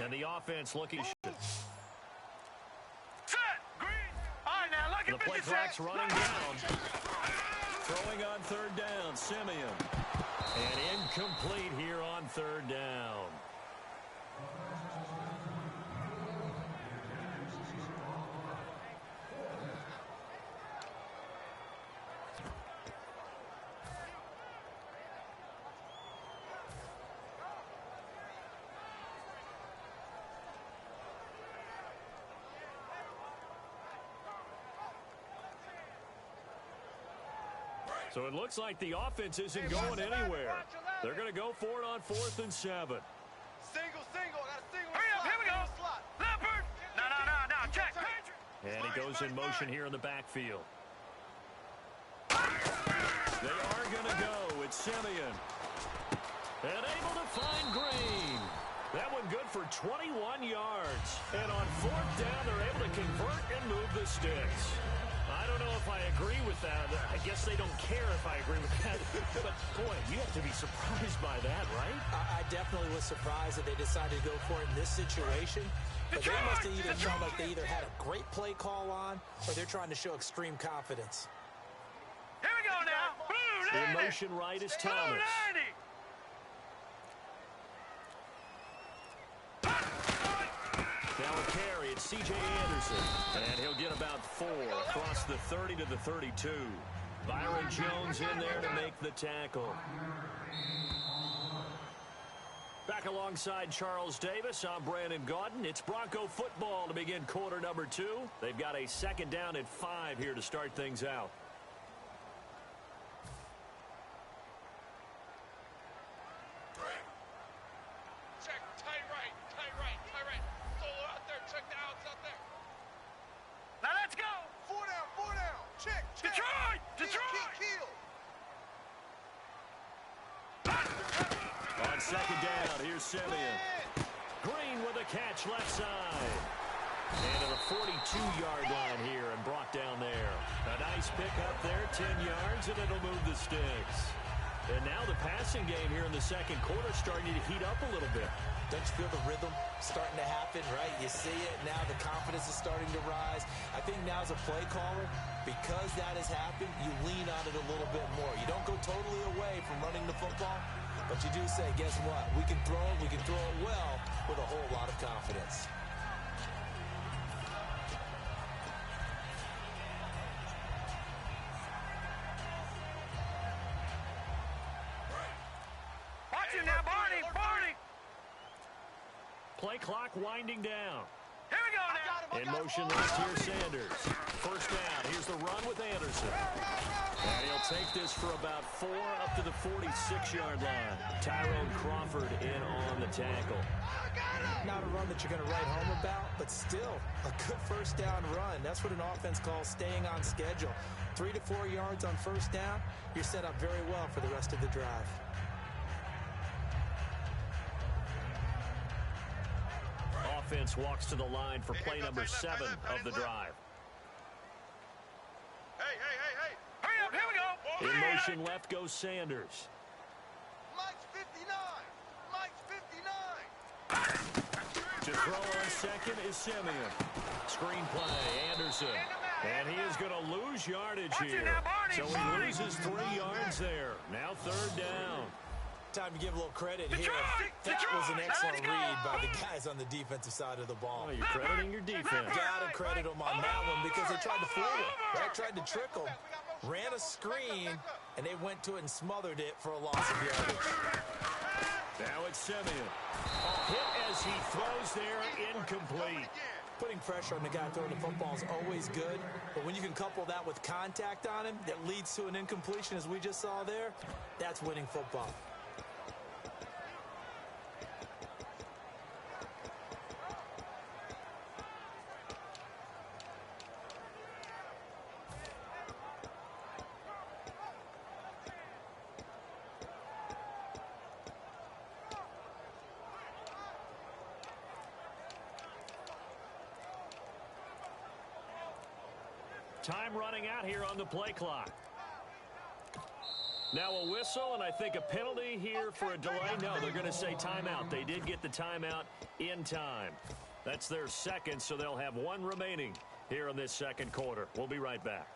And the offense looking. Set! Green! All right, now look The at play 56. clock's running down. Throwing on third down, Simeon. And incomplete here on third down. So it looks like the offense isn't going anywhere. They're going to go for it on 4th and 7. Single. I got a single. Hurry up, here we go. Leopard! No, check. And he goes in motion here in the backfield. They are going to go. It's Simeon. And able to find Green. That one good for 21 yards. And on 4th down, they're able to convert and move the sticks. I don't know if I agree with that. I guess they don't care if I agree with that. But, boy, you have to be surprised by that, right? I definitely was surprised that they decided to go for it in this situation. But they must have either felt like they either had a great play call on or they're trying to show extreme confidence. Here we go now. Blue 90. The motion right is Blue Thomas. 90. Now a carry, it's C.J. Anderson. And he'll get about 4 across the 30 to the 32. Byron Jones in there to make the tackle. Back alongside Charles Davis, I'm Brandon Gaudin. It's Bronco football to begin quarter number 2. They've got a 2nd down and 5 here to start things out. Check, tight right. Solo out there, check the outs out there. Now let's go. 4 down. Check. Detroit! Keel. On 2nd down, here's Simeon. Green with a catch left side. And to the 42-yard line here and brought down there. A nice pick up there, 10 yards, and it'll move the sticks. And now the passing game here in the second quarter starting to heat up a little bit. Don't you feel the rhythm starting to happen, right? You see it now, the confidence is starting to rise. I think now as a play caller, because that has happened, you lean on it a little bit more. You don't go totally away from running the football, but you do say, guess what? We can throw it well with a whole lot of confidence. Watch him now, Barney. Play clock winding down. Here we go now. In motion left here, Sanders. First down. Here's the run with Anderson. And he'll take this for about 4 up to the 46-yard line. Tyrone Crawford in on the tackle. Not a run that you're going to write home about, but still a good first down run. That's what an offense calls staying on schedule. 3 to 4 yards on first down, you're set up very well for the rest of the drive. Offense walks to the line for play number 7 of the drive. Hey. Hurry up, here we go. In motion left goes Sanders. Mike's 59. To throw on second is Simeon. Screen play, Anderson. And he is going to lose yardage here. So he loses 3 yards there. Now third down. Time to give a little credit here. That was an excellent read by the guys on the defensive side of the ball. Oh, you're crediting your defense. Gotta credit them on that one because they tried to fool him. Right? Tried to trick him. Ran a screen, and they went to it and smothered it for a loss of yardage. Now it's Simeon. A hit as he throws there, incomplete. Putting pressure on the guy throwing the football is always good, but when you can couple that with contact on him that leads to an incompletion, as we just saw there, that's winning football. Time running out here on the play clock. Now a whistle, and I think a penalty here for a delay. No, they're going to say timeout. They did get the timeout in time. That's their second, so they'll have 1 remaining here in this second quarter. We'll be right back.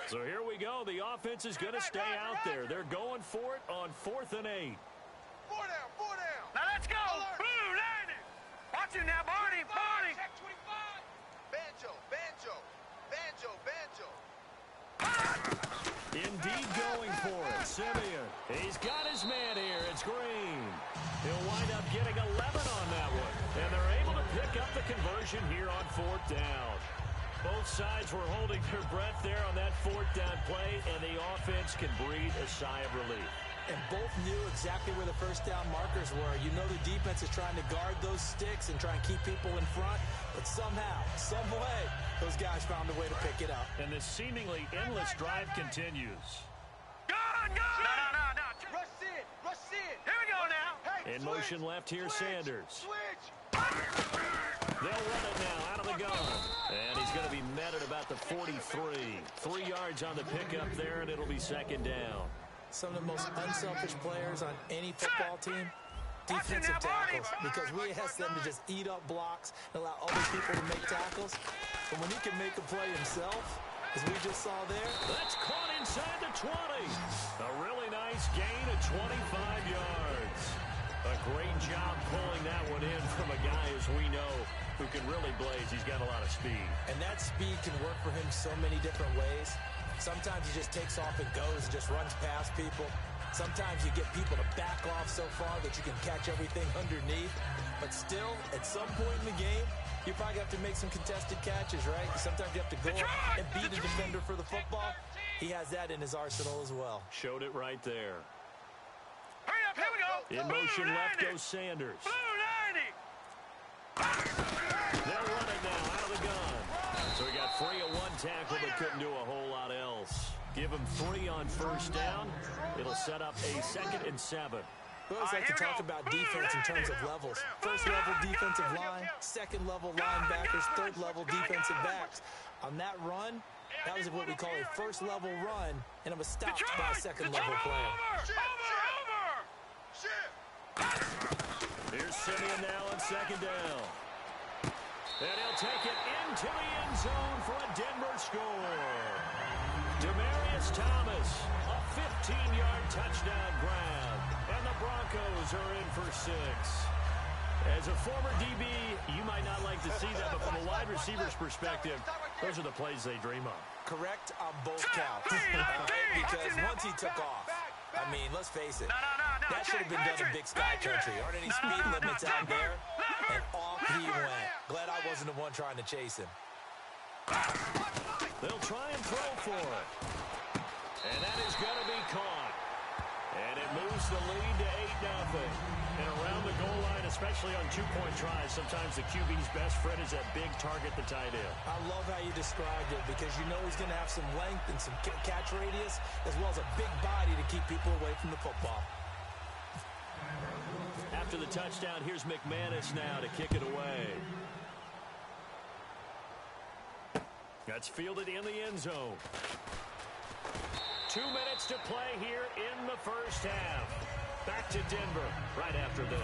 So here we go. The offense is going to stay out there. They're going for it on 4th and 8. 4 down, 4 down. Now let's go. Blue, landing. Watch him now, Barney. Barney. Check 25. Banjo, banjo, banjo, banjo. Indeed going for it. Simeon. He's got his man here. It's Green. He'll wind up getting 11 on that one. And they're able to pick up the conversion here on 4th down. Both sides were holding their breath there on that 4th down play, and the offense can breathe a sigh of relief. And both knew exactly where the first down markers were. You know the defense is trying to guard those sticks and try and keep people in front, but somehow, some way, those guys found a way to pick it up. And this seemingly endless drive continues. Gun, gun. No. Rush in, rush in. Here we go now. Hey, In motion left here, Sanders. Switch. They'll run it now out of the gun. And he's going to be met at about the 43. 3 yards on the pickup there, and it'll be second down. Some of the most unselfish players on any football team, defensive tackles, because we ask them to just eat up blocks and allow other people to make tackles. But when he can make a play himself, as we just saw there. That's caught inside the 20. A really nice gain of 25 yards. A great job pulling that one in from a guy, as we know, who can really blaze. He's got a lot of speed. And that speed can work for him so many different ways. Sometimes he just takes off and goes and just runs past people. Sometimes you get people to back off so far that you can catch everything underneath. But still, at some point in the game, you probably have to make some contested catches, right? Sometimes you have to go up and beat a defender for the football. He has that in his arsenal as well. Showed it right there. Hurry up, here we go. In motion left goes Sanders. Blue 90. They'll run it now out of the gun. So he got free of 1 tackle but couldn't do a whole lot else. Give him 3 on first down. It'll set up a 2nd and 7. We always like to talk about defense in terms of levels. First level defensive line, second level linebackers, third level defensive backs. On that run, that was what we call a first level run, and it was stopped by a second level player. Here's Simeon now on second down. And he'll take it into the end zone for a Denver score. Demaryius Thomas, a 15-yard touchdown grab. And the Broncos are in for 6. As a former DB, you might not like to see that, but from a wide receiver's perspective, those are the plays they dream of. Correct on both counts. Because once he took off, I mean, let's face it, that should have been done in Big Sky Country. Aren't any speed limits out there? And off he went. Glad I wasn't the one trying to chase him. They'll try and throw for it. And that is going to be caught. And it moves the lead to 8-0. And around the goal line, especially on 2-point tries, sometimes the QB's best friend is that big target, the tight end. I love how you described it because you know he's going to have some length and some catch radius as well as a big body to keep people away from the football. At after the touchdown. Here's McManus now to kick it away. That's fielded in the end zone. 2 minutes to play here in the first half. Back to Denver right after this.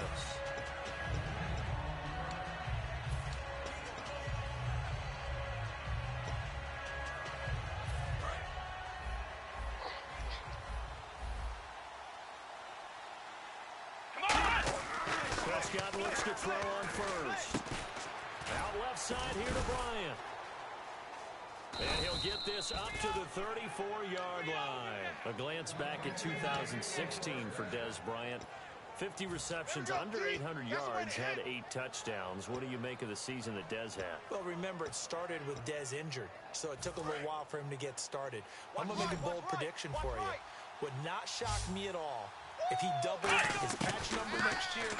Prescott looks to throw on first. Out left side here to Bryant. And he'll get this up to the 34-yard line. A glance back at 2016 for Dez Bryant. 50 receptions, under 800 yards, had 8 touchdowns. What do you make of the season that Dez had? Well, remember, it started with Dez injured, so it took a little while for him to get started. I'm going to make a bold prediction for you. Would not shock me at all if he doubled his catch number next year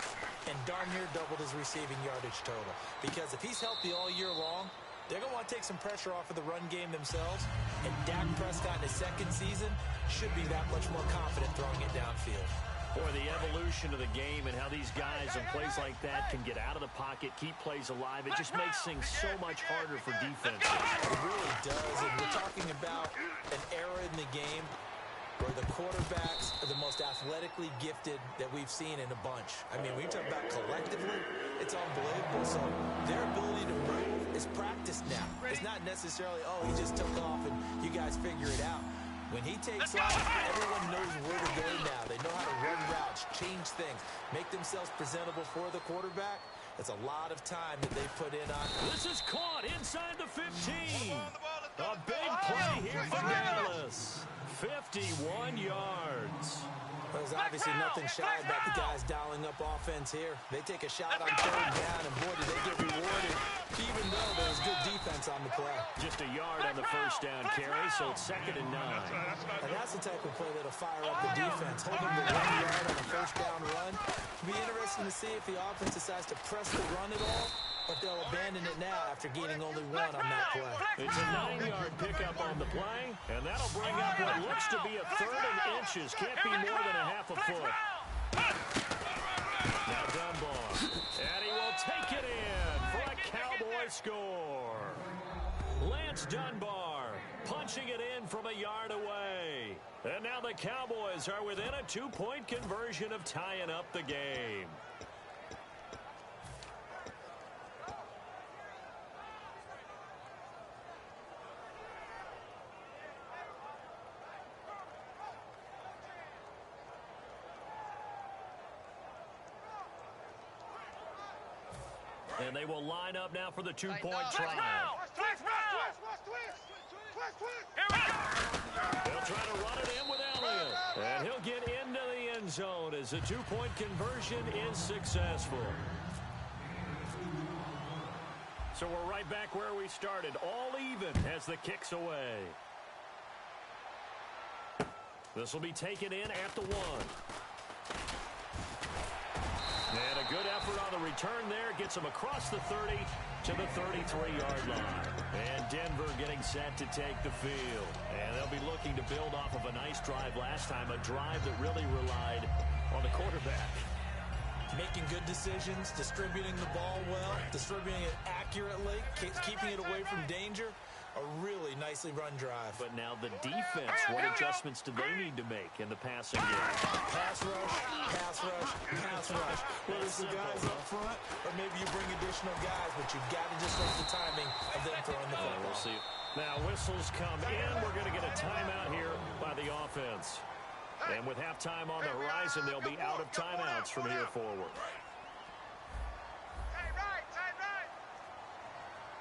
and darn near doubled his receiving yardage total. Because if he's healthy all year long, they're going to want to take some pressure off of the run game themselves, and Dak Prescott in his second season should be that much more confident throwing it downfield. Boy, the evolution of the game and how these guys in plays like that can get out of the pocket, keep plays alive, it just makes things so much harder for defense. It really does, and we're talking about an era in the game where the quarterbacks are the most athletically gifted that we've seen in a bunch. I mean, when you talk about collectively, it's unbelievable. So their ability to move is practiced now. It's not necessarily, oh, he just took off and you guys figure it out. When he takes off, everyone knows where to go now. They know how to run routes, change things, make themselves presentable for the quarterback. It's a lot of time that they put in on. This is caught inside the 15. A big play here for Dallas. 51 yards. There's obviously nothing shy about the guys dialing up offense here. They take a shot on third down, and boy, do they get rewarded, even though there's good defense on the play. Just a yard on the first down carry, so it's 2nd and 9. And that's the type of play that'll fire up the defense, holding the 1 yard on a first down run. It'll be interesting to see if the offense decides to press the run at all, or if they'll abandon it now after gaining only 1 on that play. It's a 9-yard pickup on the play, and that'll bring up what looks to be a 3rd and inches. Can't be more than a half a foot. Now Dunbar, and he will take it in for a Cowboy score. Lance Dunbar punching it in from a yard away. And now the Cowboys are within a 2-point conversion of tying up the game. And they will line up now for the 2-point try. They'll try to run it in with Elliott. And he'll get into the end zone as the 2-point conversion is successful. So we're right back where we started. All even as the kick's away. This will be taken in at the 1. And a good effort on the return there. Gets him across the 30 to the 33-yard line. And Denver getting set to take the field. And they'll be looking to build off of a nice drive last time. A drive that really relied on the quarterback. Making good decisions, distributing the ball well, distributing it accurately, keeping it away from danger. A really nicely run drive. But now the defense, what adjustments do they need to make in the passing game? Pass rush, pass rush, pass rush. Whether it's the guys up front or maybe you bring additional guys, but you've got to just make the timing of them throwing the football. We'll see. Now whistles come in. We're going to get a timeout here by the offense. And with halftime on the horizon, they'll be out of timeouts from here forward.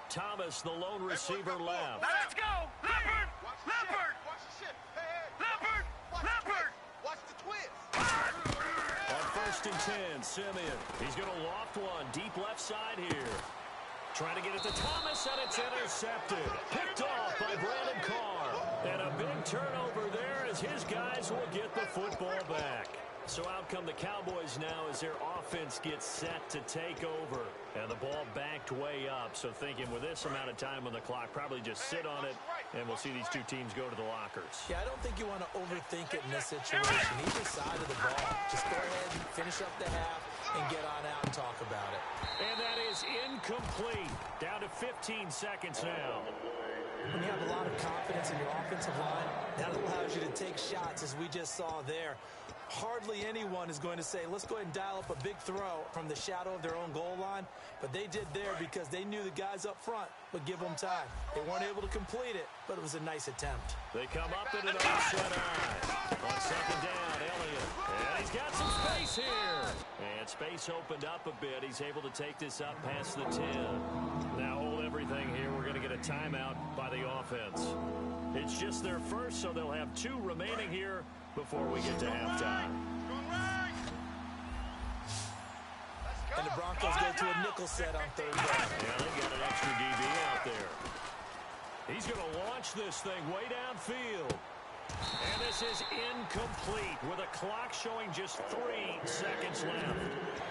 Thomas, the lone receiver, left. Let's go! Leopard! Leopard! Watch the shit. Hey, Leopard! Leopard! watch the twist. On 1st and 10, Simeon. He's going to loft one deep left side here. Trying to get it to Thomas, and it's intercepted. Picked off by Brandon Carr. And a big turnover there as his guys will get the football back. So out come the Cowboys now as their offense gets set to take over. And the ball backed way up. So thinking with this amount of time on the clock, probably just sit on it, and we'll see these two teams go to the lockers. Yeah, I don't think you want to overthink it in this situation. Either side of the ball. Just go ahead and finish up the half. and get on out and talk about it. And that is incomplete. Down to 15 seconds now. When you have a lot of confidence in your offensive line, that allows you to take shots, as we just saw there. Hardly anyone is going to say, let's go ahead and dial up a big throw from the shadow of their own goal line. But they did there because they knew the guys up front would give them time. They weren't able to complete it, but it was a nice attempt. They come up in an offset eye. On second down, Elliott. And he's got some space here. And space opened up a bit. He's able to take this up past the 10. Now hold everything here. We're going to get a timeout by the offense. It's just their first, so they'll have 2 remaining here before we get to halftime. And the Broncos go to a nickel set on third down. Yeah, they've got an extra DB out there. He's going to launch this thing way downfield. And this is incomplete with a clock showing just 3 seconds left.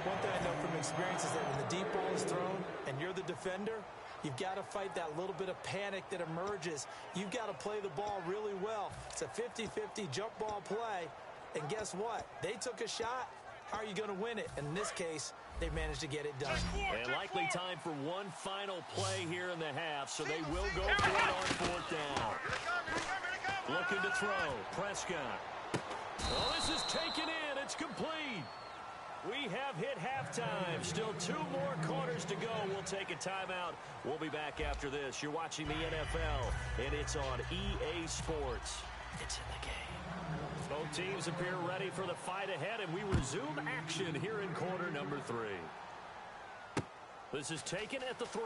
One thing I know from experience is that when the deep ball is thrown and you're the defender, you've got to fight that little bit of panic that emerges. You've got to play the ball really well. It's a 50-50 jump ball play. And guess what? They took a shot. How are you going to win it? In this case, they managed to get it done. And likely time for one final play here in the half, so they will go for it on 4th down. Looking to throw. Prescott. Oh, this is taken in. It's complete. We have hit halftime. Still 2 more quarters to go. We'll take a timeout. We'll be back after this. You're watching the NFL, and it's on EA Sports. It's in the game. Both teams appear ready for the fight ahead, and we resume action here in quarter number 3. This is taken at the 3.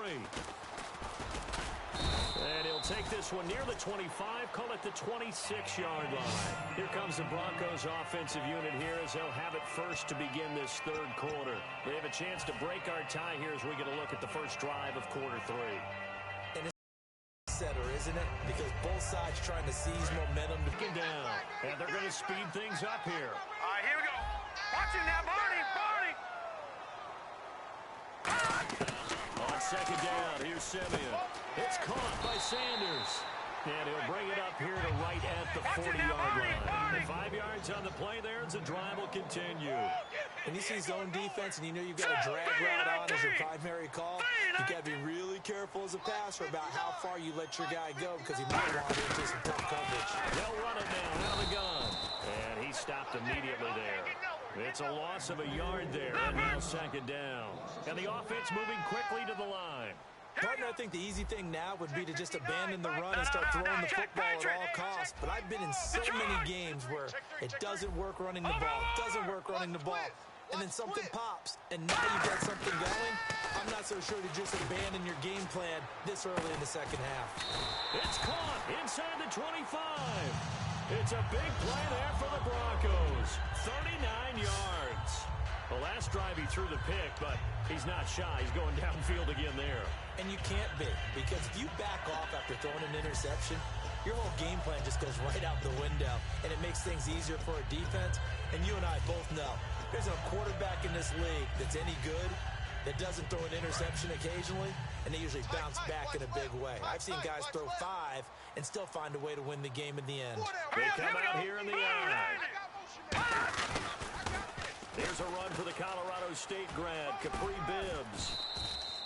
And he'll take this one near the 25, call it the 26-yard line. Here comes the Broncos offensive unit here as they'll have it first to begin this 3rd quarter. They have a chance to break our tie here as we get a look at the first drive of quarter 3. And it's a setter, isn't it? Because both sides trying to seize momentum. Looking down, and they're going to speed things up here. All right, here we go. Watch him now, Barney. On second down, here's Simeon. It's caught by Sanders. And he'll bring it up here to right at the 40-yard line. 5 yards on the play there as the drive will continue. And you see zone defense and you know you've got a drag route on as your primary call. You've got to be really careful as a passer about how far you let your guy go because he might wander into some tough coverage. They'll run it now out of the gun. And he stopped immediately there. It's a loss of a yard there, and now second down. And the offense moving quickly to the line. Partner, I think the easy thing now would be to just abandon the run and start throwing the football at all costs. But I've been in so many games where it doesn't work running the ball. It doesn't work running the ball. And then something pops, and now you've got something going. I'm not so sure to just abandon your game plan this early in the second half. It's caught inside the 25. It's a big play there for the Broncos. 39 yards. The last drive he threw the pick, but he's not shy. He's going downfield again there. And you can't be, because if you back off after throwing an interception, your whole game plan just goes right out the window, and it makes things easier for a defense. And you and I both know there's a quarterback in this league that's any good that doesn't throw an interception occasionally, and they usually bounce back in a big way. I've seen guys throw 5 and still find a way to win the game in the end. They come out here in the eye. Here's a run for the Colorado State grad, Capri Bibbs.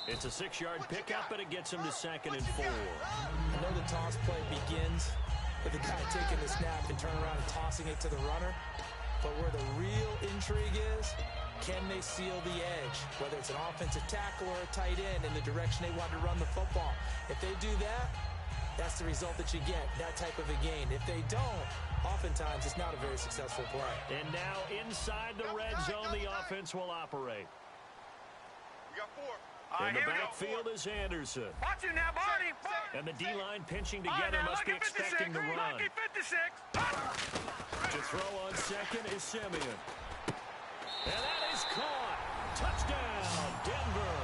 It's a 6-yard pickup, and it gets him to 2nd and 4. I know the toss play begins with the guy taking the snap and turning around and tossing it to the runner. But where the real intrigue is, can they seal the edge? Whether it's an offensive tackle or a tight end in the direction they want to run the football. If they do that, that's the result that you get, that type of a gain. If they don't, oftentimes it's not a very successful play. And now inside the red zone, the offense will operate. We got 4. In the backfield is Anderson. Watch him now, Barney. And the D-line pinching together must be expecting the run. Lucky 56. To throw on second is Simeon. And that is caught. Touchdown, Denver.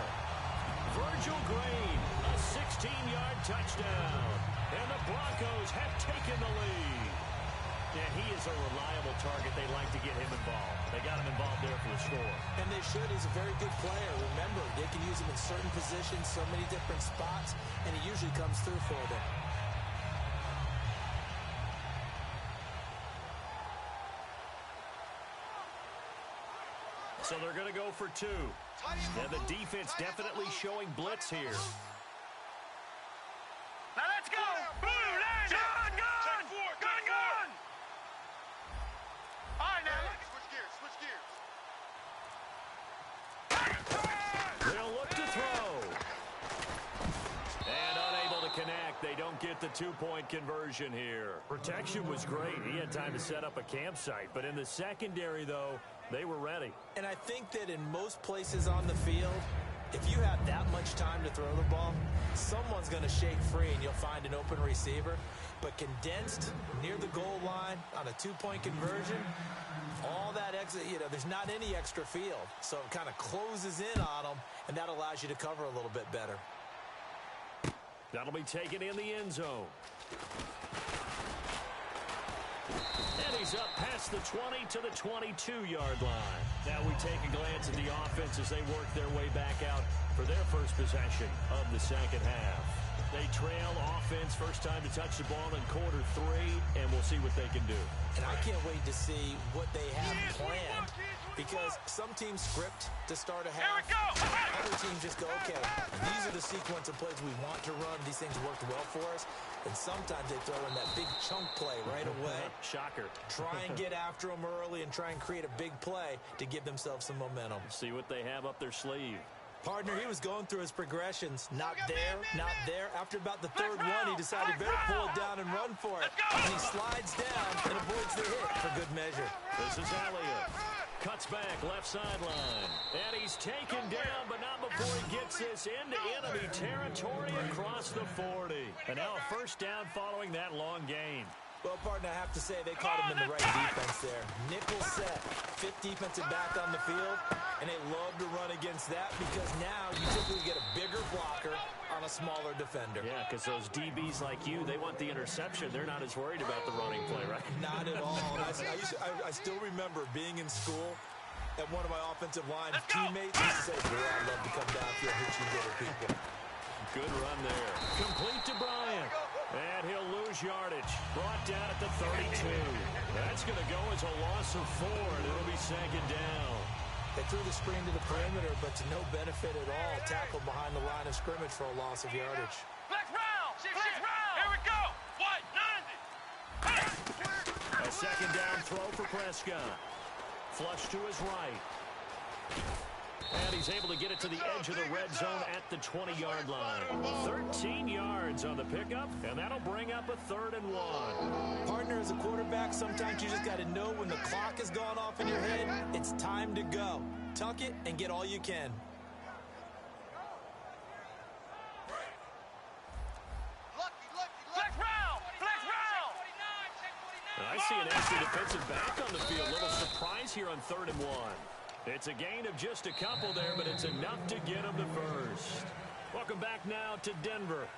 Virgil Green, a 16-yard touchdown. And the Broncos have taken the lead. And he is a reliable target. They like to get him involved. They got him involved there for the score. And they should. He's a very good player. Remember, they can use him in certain positions, so many different spots, and he usually comes through for them. So they're going to go for 2. And the defense definitely showing blitz here. Now let's go. Boom, line. Gun, gun. Gun, gun. All right, now. Switch gears, switch gears. They'll look to throw. And unable to connect. They don't get the 2-point conversion here. Protection was great. He had time to set up a campsite. But in the secondary, though, they were ready. And I think that in most places on the field, if you have that much time to throw the ball, someone's going to shake free and you'll find an open receiver. But condensed near the goal line on a 2-point conversion, all that exit, there's not any extra field. So it kind of closes in on them, and that allows you to cover a little bit better. That'll be taken in the end zone. And he's up past the 20 to the 22-yard line. Now we take a glance at the offense as they work their way back out for their first possession of the second half. They trail offense, first time to touch the ball in quarter 3, and we'll see what they can do. And I can't wait to see what they have planned, because some teams script to start a half. Other teams just go, okay, these are the sequence of plays we want to run. These things worked well for us. And sometimes they throw in that big chunk play right away. Shocker. Try and get after them early and try and create a big play to give themselves some momentum. See what they have up their sleeve. Partner, he was going through his progressions. Not there, not there. After about the third one, he decided better pull it down and run for it. And he slides down and avoids the hit for good measure. This is Elliott. Cuts back, left sideline. And he's taken down, but not before he gets this into enemy territory across the 40. And now a first down following that long gain. Well, partner, I have to say they caught him in the right defense there. Nickel set, 5th defensive back on the field, and they love to run against that because now you typically get a bigger blocker on a smaller defender. Yeah, because those DBs like you, they want the interception. They're not as worried about the running play, right? Not at all. I still remember being in school, and one of my offensive line teammates used to say, boy, I'd love to come downfield and hit you little people. Good run there. Complete to Bryant. And he'll lose yardage. Brought down at the 32. That's going to go as a loss of 4, and it'll be second down. They threw the screen to the perimeter, but to no benefit at all. Tackled behind the line of scrimmage for a loss of yardage. Flex round! Flex round! Here we go! What? 90! A second down throw for Prescott. Flush to his right. And he's able to get it to the edge of the red zone at the 20-yard line. 13 yards on the pickup, and that'll bring up a 3rd and 1. Partner, as a quarterback, sometimes you just got to know when the clock has gone off in your head, it's time to go. Tuck it and get all you can. Flex round! Flex round! And I see an extra defensive back on the field. Little surprise here on 3rd and 1. It's a gain of just a couple there, but it's enough to get them to first. Welcome back now to Denver.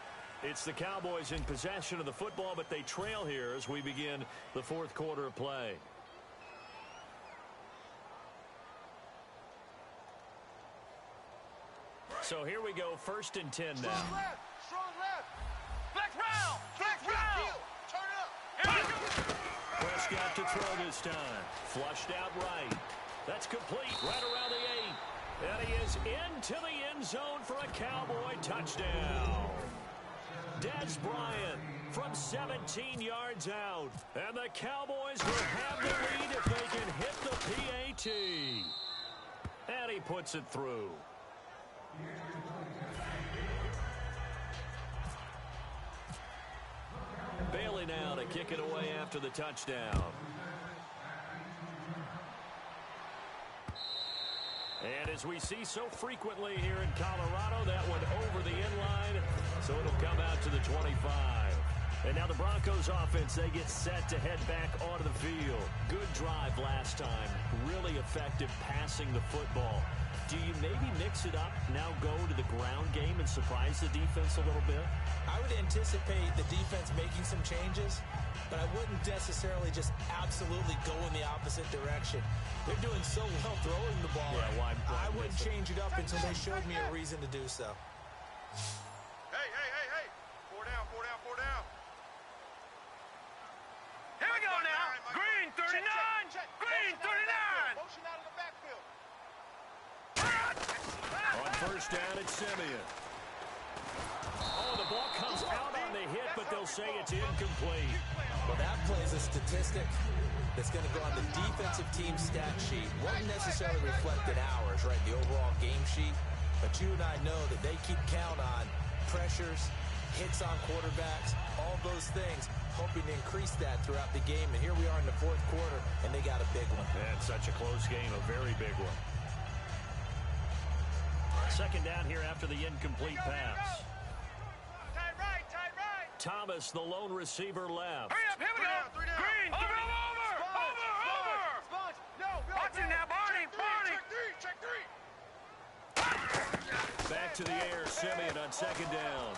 It's the Cowboys in possession of the football, but they trail here as we begin the 4th quarter of play. So here we go, 1st and 10 now. Strong left! Strong left! Flex round! Flex round! Turn up! Here we go! Prescott to throw this time. Flushed out right. That's complete right around the 8. And he is into the end zone for a Cowboy touchdown. Des Bryant from 17 yards out. And the Cowboys will have the lead if they can hit the PAT. And he puts it through. Bailey now to kick it away after the touchdown. And as we see so frequently here in Colorado, that one over the end line, so it'll come out to the 25. And now the Broncos offense, they get set to head back onto the field. Good drive last time. Really effective passing the football. Do you maybe mix it up, now go to the ground game and surprise the defense a little bit? I would anticipate the defense making some changes, but I wouldn't necessarily just absolutely go in the opposite direction. They're doing so well throwing the ball. Yeah, why I wouldn't change it up until they showed me a reason to do so. Hey, hey, hey, hey! 4 down, 4 down, 4 down. Here we go now! Green 39! Green 39! Motion out of the backfield. first down at Simeon. Oh, the ball comes out on the hit, but they'll say it's incomplete. Well, that plays a statistic that's going to go on the defensive team stat sheet. Won't necessarily reflect in ours, right, the overall game sheet. But you and I know that they keep count on pressures, hits on quarterbacks, all those things, hoping to increase that throughout the game. And here we are in the fourth quarter, and they got a big one. And such a close game, a very big one. Second down here after the incomplete pass. Tight right, tight right. Thomas, the lone receiver, left. Hurry up, here we go. Green, over. Watch it now, Barney. Check three. Back to the air, Simeon on second down.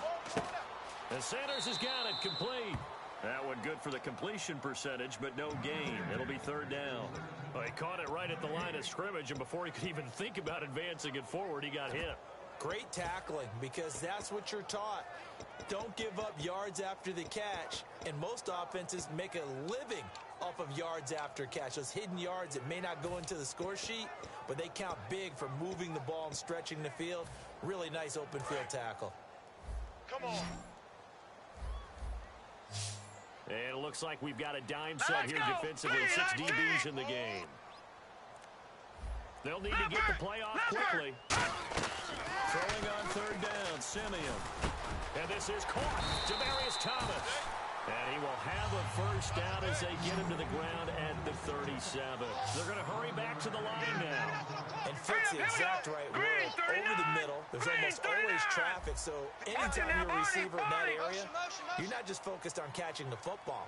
And Sanders has got it complete. That one good for the completion percentage, but no gain. It'll be third down. Well, he caught it right at the line of scrimmage, and before he could even think about advancing it forward, he got hit. Great tackling, because that's what you're taught. Don't give up yards after the catch, and most offenses make a living off of yards after catch. Those hidden yards that may not go into the score sheet, but they count big for moving the ball and stretching the field. Really nice open field tackle. Come on. And it looks like we've got a dime set here defensively. 6 DBs in the game. They'll need to get the play off quickly. Throwing on third down, Simeon. And this is caught. Demaryius Thomas. And he will have a first down as they get him to the ground at the 37. They're going to hurry back to the line now. And Fitz the exact right word. Over the middle, there's almost always traffic, so anytime you're a receiver in that area, you're not just focused on catching the football.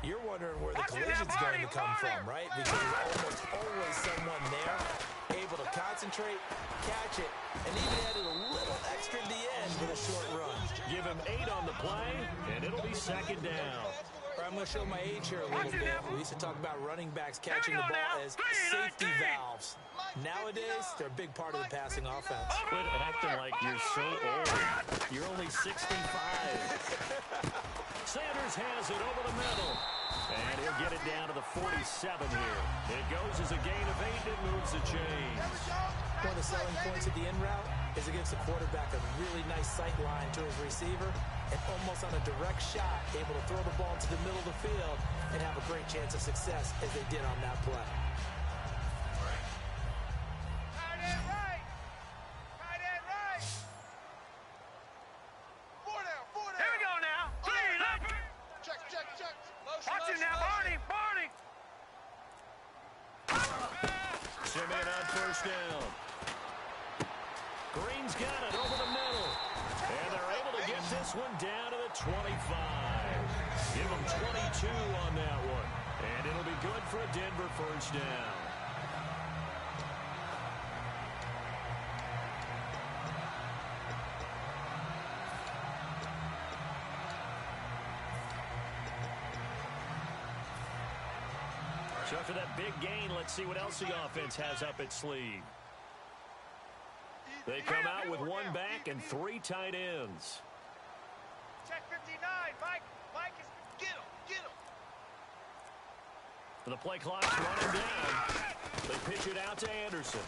You're wondering where the collision's going to come from, right? Because there's almost always someone there able to concentrate, catch it, and even added a little extra at the end with a short run. Give him 8 on the play, and it'll be second down. I'm going to show my age here a little bit. We used to talk about running backs catching the ball as safety valves. Nowadays, they're a big part of the passing offense. Quit acting like you're so old. You're only 65. Sanders has it over the middle. And he'll get it down to the 47 here. It goes as a gain of 8. It moves the chains. One of the selling points of the in route is it gives the quarterback a really nice sight line to his receiver and almost on a direct shot able to throw the ball into the middle of the field and have a great chance of success as they did on that play. Tight end right. Tight end right. 4 down. Here we go now. Clean up. Check. Watch it now, Barney. Simeon on first down. Green's got it over the middle. And they're able to get this one down to the 25. Give them 22 on that one. And it'll be good for a Denver first down. So after that big gain, let's see what else the offense has up its sleeve. They come out with 1 back and 3 tight ends. Check 59. Mike is get him. The play clock's running down. They pitch it out to Anderson.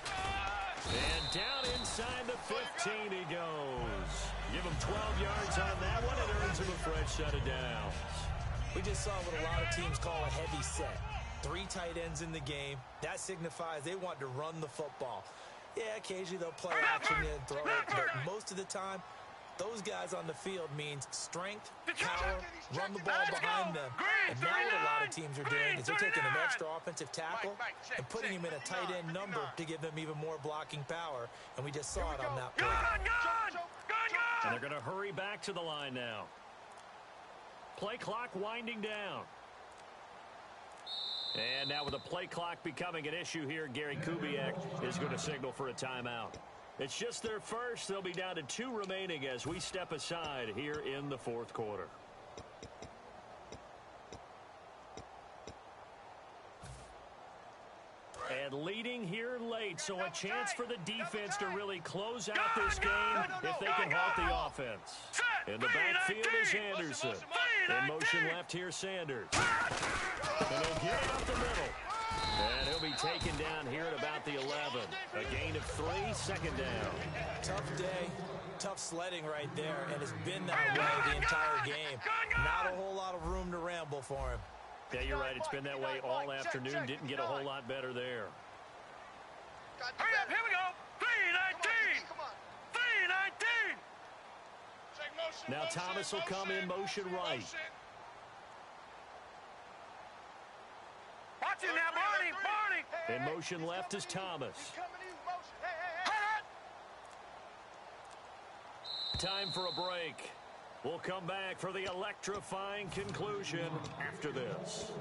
And down inside the 15 he goes. Give him 12 yards on that one. It earns him a fresh set of downs. We just saw what a lot of teams call a heavy set. 3 tight ends in the game. That signifies they want to run the football. Yeah, occasionally they'll play action and throw it, but most of the time, those guys on the field means strength, power, run the ball behind them. And now what a lot of teams are doing is they're taking an extra offensive tackle and putting him in a tight end number to give them even more blocking power. And we just saw it on that play. And they're going to hurry back to the line now. Play clock winding down. And now with the play clock becoming an issue here, Gary Kubiak is going to signal for a timeout. It's just their first. They'll be down to 2 remaining as we step aside here in the fourth quarter. And leading here late, so a chance for the defense to really close out this game if they can halt the offense. In the backfield is Anderson. In motion left here, Sanders. And he'll get it up the middle. And he'll be taken down here at about the 11. A gain of 3, second down. Tough day, tough sledding right there, and it's been that way the entire game. Not a whole lot of room to ramble for him. Yeah, you're right. It's been that way all afternoon. Didn't get a whole lot better there. Hurry up, here we go. 3-19. 3-19. Now Thomas will come in motion right. Watch him now, Barney. In motion left is Thomas. Time for a break. We'll come back for the electrifying conclusion after this.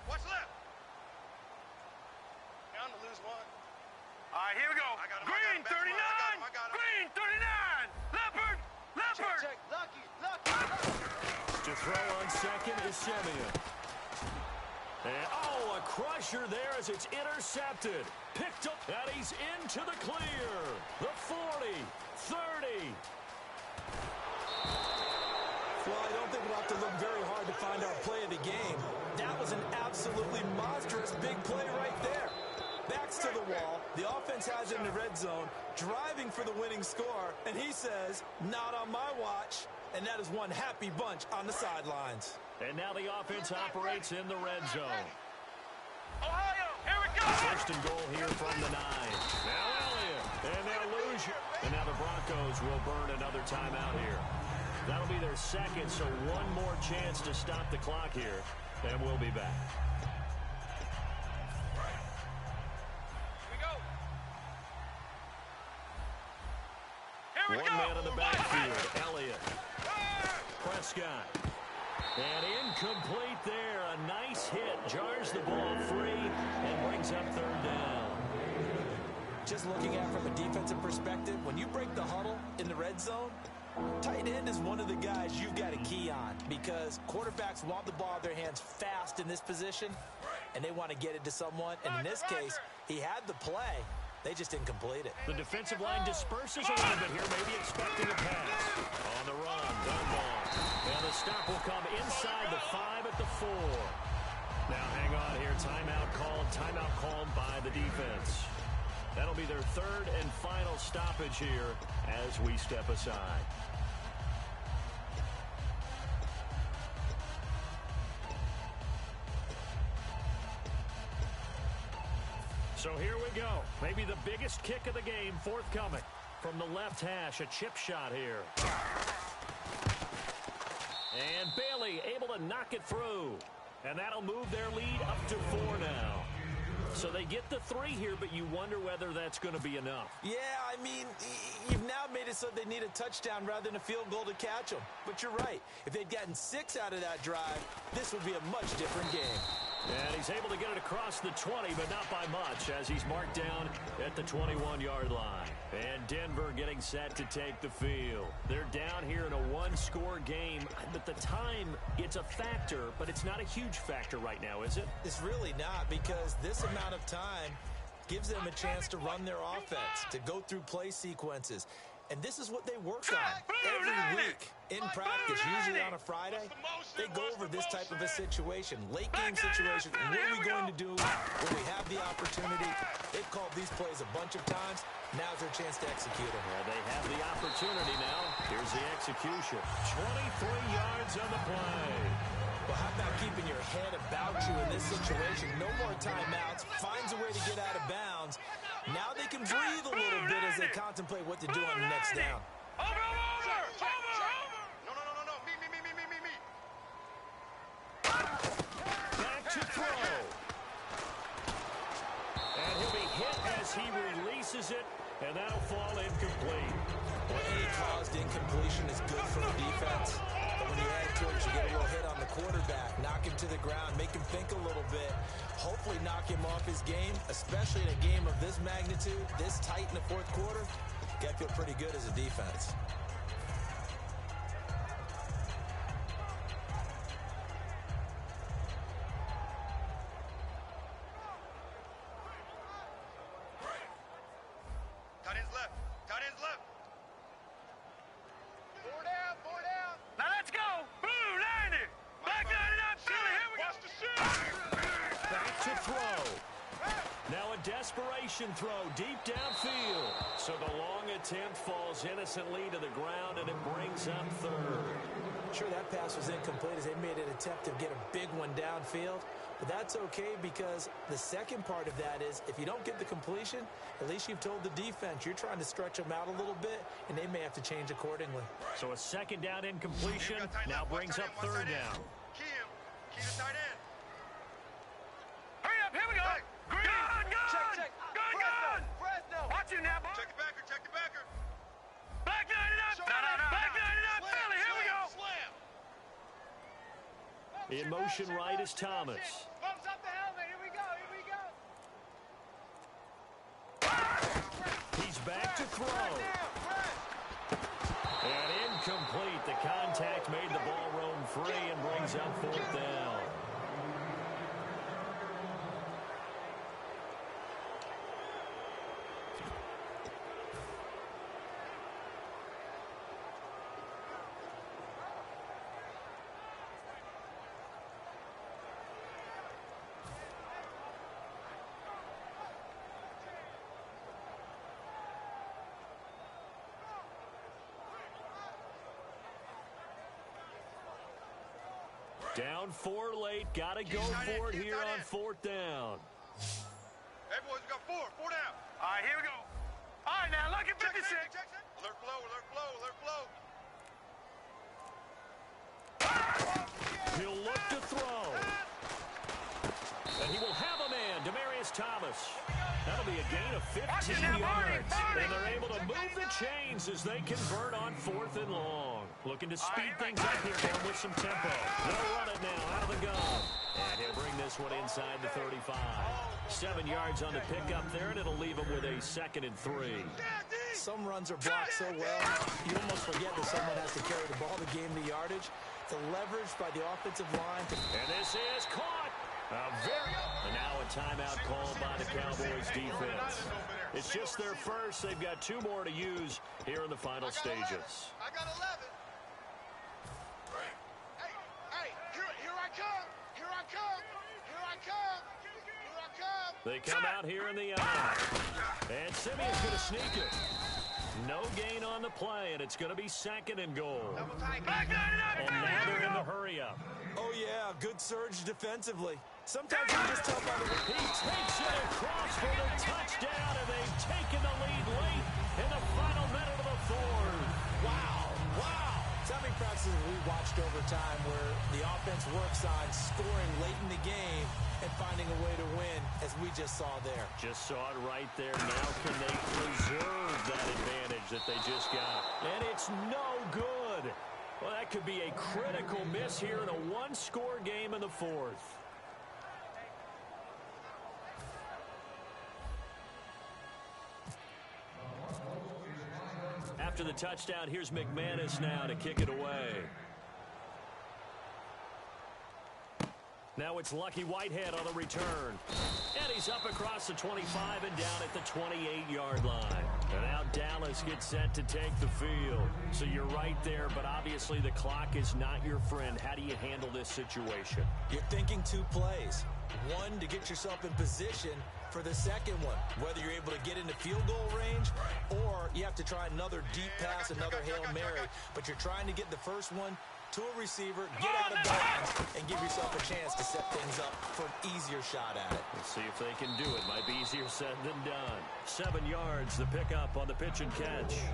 What's left? Down to lose one. All right, here we go. Green 39. Green 39. Leopard. Check. Lucky. To throw on second is Simeon. And, a crusher there as it's intercepted. Picked up, and he's into the clear. The 40, 30. Well, I don't think we'll have to look very hard to find our play of the game. That was an absolutely monstrous big play right there. Backs to the wall. The offense has it in the red zone, driving for the winning score, and he says, not on my watch. And that is one happy bunch on the sidelines. And now the offense operates in the red zone. Ohio, here we go. First and goal here from the 9. Now Elliott, and they'll lose you. And now the Broncos will burn another timeout here. That'll be their second, so one more chance to stop the clock here, and we'll be back. Here we go. One man in the backfield, Elliott. Prescott. And incomplete there. A nice hit. Jars the ball free and brings up third down. Just looking at it from a defensive perspective, when you break the huddle in the red zone, tight end is one of the guys you've got to key on because quarterbacks want the ball in their hands fast in this position, and they want to get it to someone. And in this case, he had the play. They just didn't complete it. The defensive line disperses a little bit here, maybe expecting a pass. On the run, Dunbar. And the stop will come inside the 5 at the 4. Now hang on here. Timeout called by the defense. That'll be their third and final stoppage here as we step aside. So here we go. Maybe the biggest kick of the game forthcoming. From the left hash, a chip shot here. And Bailey able to knock it through. And that'll move their lead up to 4 now. So they get the 3 here, but you wonder whether that's going to be enough. Yeah, I mean, you've now made it so they need a touchdown rather than a field goal to catch them. But you're right. If they'd gotten 6 out of that drive, this would be a much different game. And he's able to get it across the 20, but not by much, as he's marked down at the 21-yard line. And Denver getting set to take the field. They're down here in a one-score game. But the time, it's a factor, but it's not a huge factor right now, is it? It's really not, because this amount of time gives them a chance to run their offense, to go through play sequences. And this is what they work on every week in practice, usually on a Friday. They go over this type of a situation, late game situation. What are we going to do when we have the opportunity? They've called these plays a bunch of times. Now's their chance to execute them. Well, they have the opportunity now. Here's the execution. 23 yards on the play. Well, how about keeping your head about you in this situation? No more timeouts. Finds a way to get out of bounds. Now they can breathe a little bit as they contemplate what to do on the next down. Over. No. Me. Back to throw. And he'll be hit as he releases it, and that'll fall incomplete. Well, any caused incompletion is good for the defense. But when you add to it, you get a little hit on the quarterback, knock him to the ground, make him think a little bit, hopefully knock him off his game, especially in a game of this magnitude, this tight in the fourth quarter. You got to feel pretty good as a defense. completion throw deep downfield. So the long attempt falls innocently to the ground, and it brings up third. Sure, that pass was incomplete as they made an attempt to get a big one downfield. But that's okay because the second part of that is if you don't get the completion, at least you've told the defense you're trying to stretch them out a little bit, and they may have to change accordingly. So a second down incompletion now brings up third down. Key the tight end. Hurry up, here we go. Green. Gun. Gun. Fresno. Watch you now, boy. Check the backer. Back 99. Back 99 Philly, here we go. Slam. In motion right is Thomas. Bumps up the helmet. Here we go. He's back to throw. And incomplete. The contact made the ball roam free and brings up fourth down. Down 4 late. Got to go for it here on fourth down. Hey, boys, we got 4 down. All right, here we go. All right, now, look at 56. Alert flow. He'll look to throw. And he will have a man, Demaryius Thomas. That'll be a gain of 15 yards. And they're able to move the chains as they convert on fourth and long. Looking to speed things up here for him with some tempo. They'll run it now out of the gun. And he'll bring this one inside the 35. 7 yards on the pickup there, and it'll leave him with a 2nd and 3. Some runs are blocked so well, you almost forget that someone has to carry the ball to gain the yardage. The leverage by the offensive line. And this is caught. And now a timeout called by the Cowboys defense. It's just their first. They've got 2 more to use here in the final stages. I got 11. Hey, here I come. They come out here in the eye. And Simeon's going to sneak it. No gain on the play, and it's going to be 2nd and goal. Back 99 And Philly, now here we they're in go. the hurry-up. Oh, yeah, good surge defensively. Sometimes you just tell by the... He takes it across for the touchdown, and they've taken the lead late in the final minute of the 4th. Wow. So many practices we watched over time where the offense works on scoring late in the game and finding a way to win, as we just saw there. Just saw it right there. Now can they preserve that advantage that they just got? And it's no good. Well, that could be a critical miss here in a 1-score game in the 4th. After the touchdown, here's McManus now to kick it away. Now it's Lucky Whitehead on the return. And he's up across the 25 and down at the 28-yard line. And now Dallas gets set to take the field. So you're right there, but obviously the clock is not your friend. How do you handle this situation? You're thinking 2 plays. One, to get yourself in position for the second one, whether you're able to get into field goal range or you have to try another deep pass, another Hail Mary. But you're trying to get the first one to a receiver, get out of bounds, and give yourself a chance to set things up for an easier shot at it. Let's see if they can do it. Might be easier said than done. 7 yards, the pickup on the pitch and catch. Hey,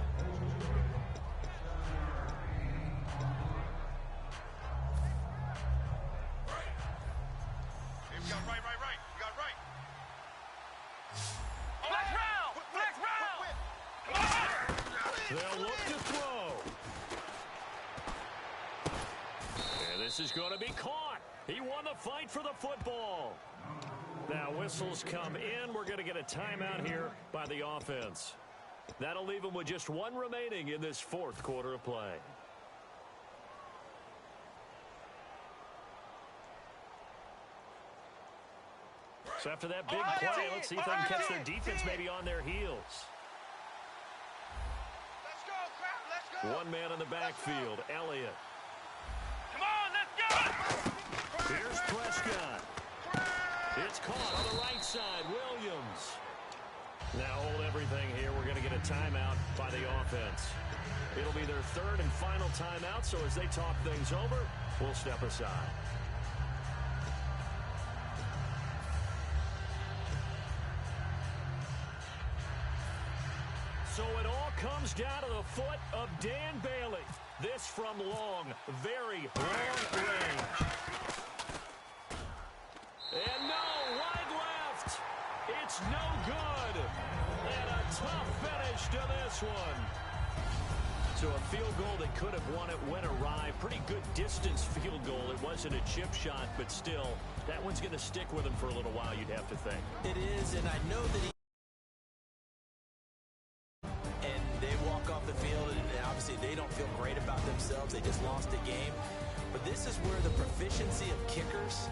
we got right. We got right. Flex round. Come on. They'll look to throw. And this is going to be caught. He won the fight for the football. Now whistles come in. We're going to get a timeout here by the offense. That'll leave them with just 1 remaining in this 4th quarter of play. So after that big play, let's see if they can catch their defense maybe on their heels. Let's go, crap. Let's go. 1 man in the backfield, Elliott. Come on, let's go. Here's Prescott. It's caught on the right side, Williams. Now hold everything here. We're going to get a timeout by the offense. It'll be their third and final timeout, so as they talk things over, we'll step aside. So it all comes down to the foot of Dan Bailey. This from long, very long range. And no, wide left. It's no good. And a tough finish to this one. So a field goal that could have won it went awry. Pretty good distance field goal. It wasn't a chip shot, but still, that one's going to stick with him for a little while, you'd have to think. It is, and I know that and they walk off the field, and obviously they don't feel great about themselves. They just lost a game. But this is where the proficiency of kickers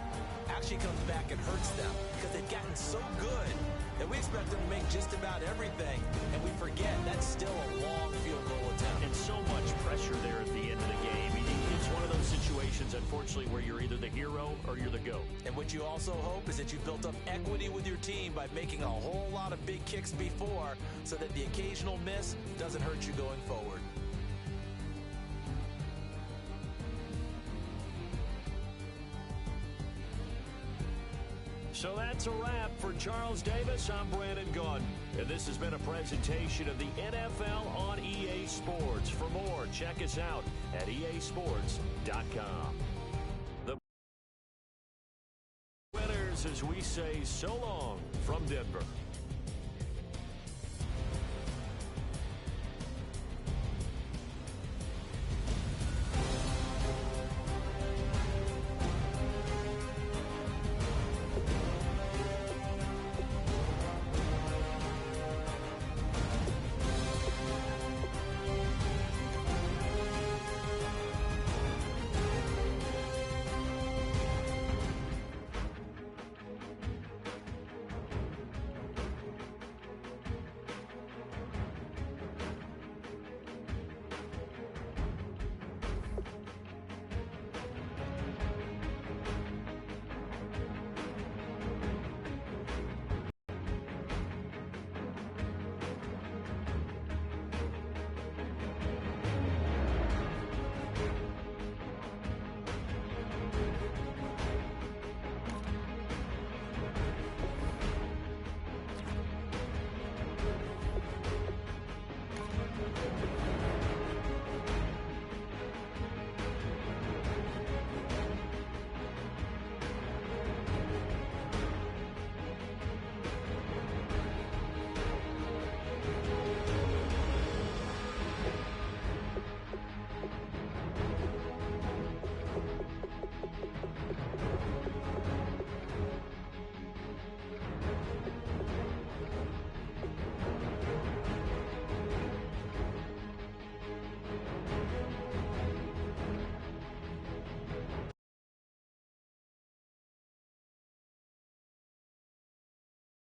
actually comes back and hurts them, because they've gotten so good that we expect them to make just about everything, and we forget that's still a long field goal attempt. And so much pressure there at the end of the game. It's one of those situations, unfortunately, where you're either the hero or you're the GOAT. And what you also hope is that you built up equity with your team by making a whole lot of big kicks before, so that the occasional miss doesn't hurt you going forward. So that's a wrap for Charles Davis. I'm Brandon Gaudin, and this has been a presentation of the NFL on EA Sports. For more, check us out at easports.com. The winners, as we say so long from Denver.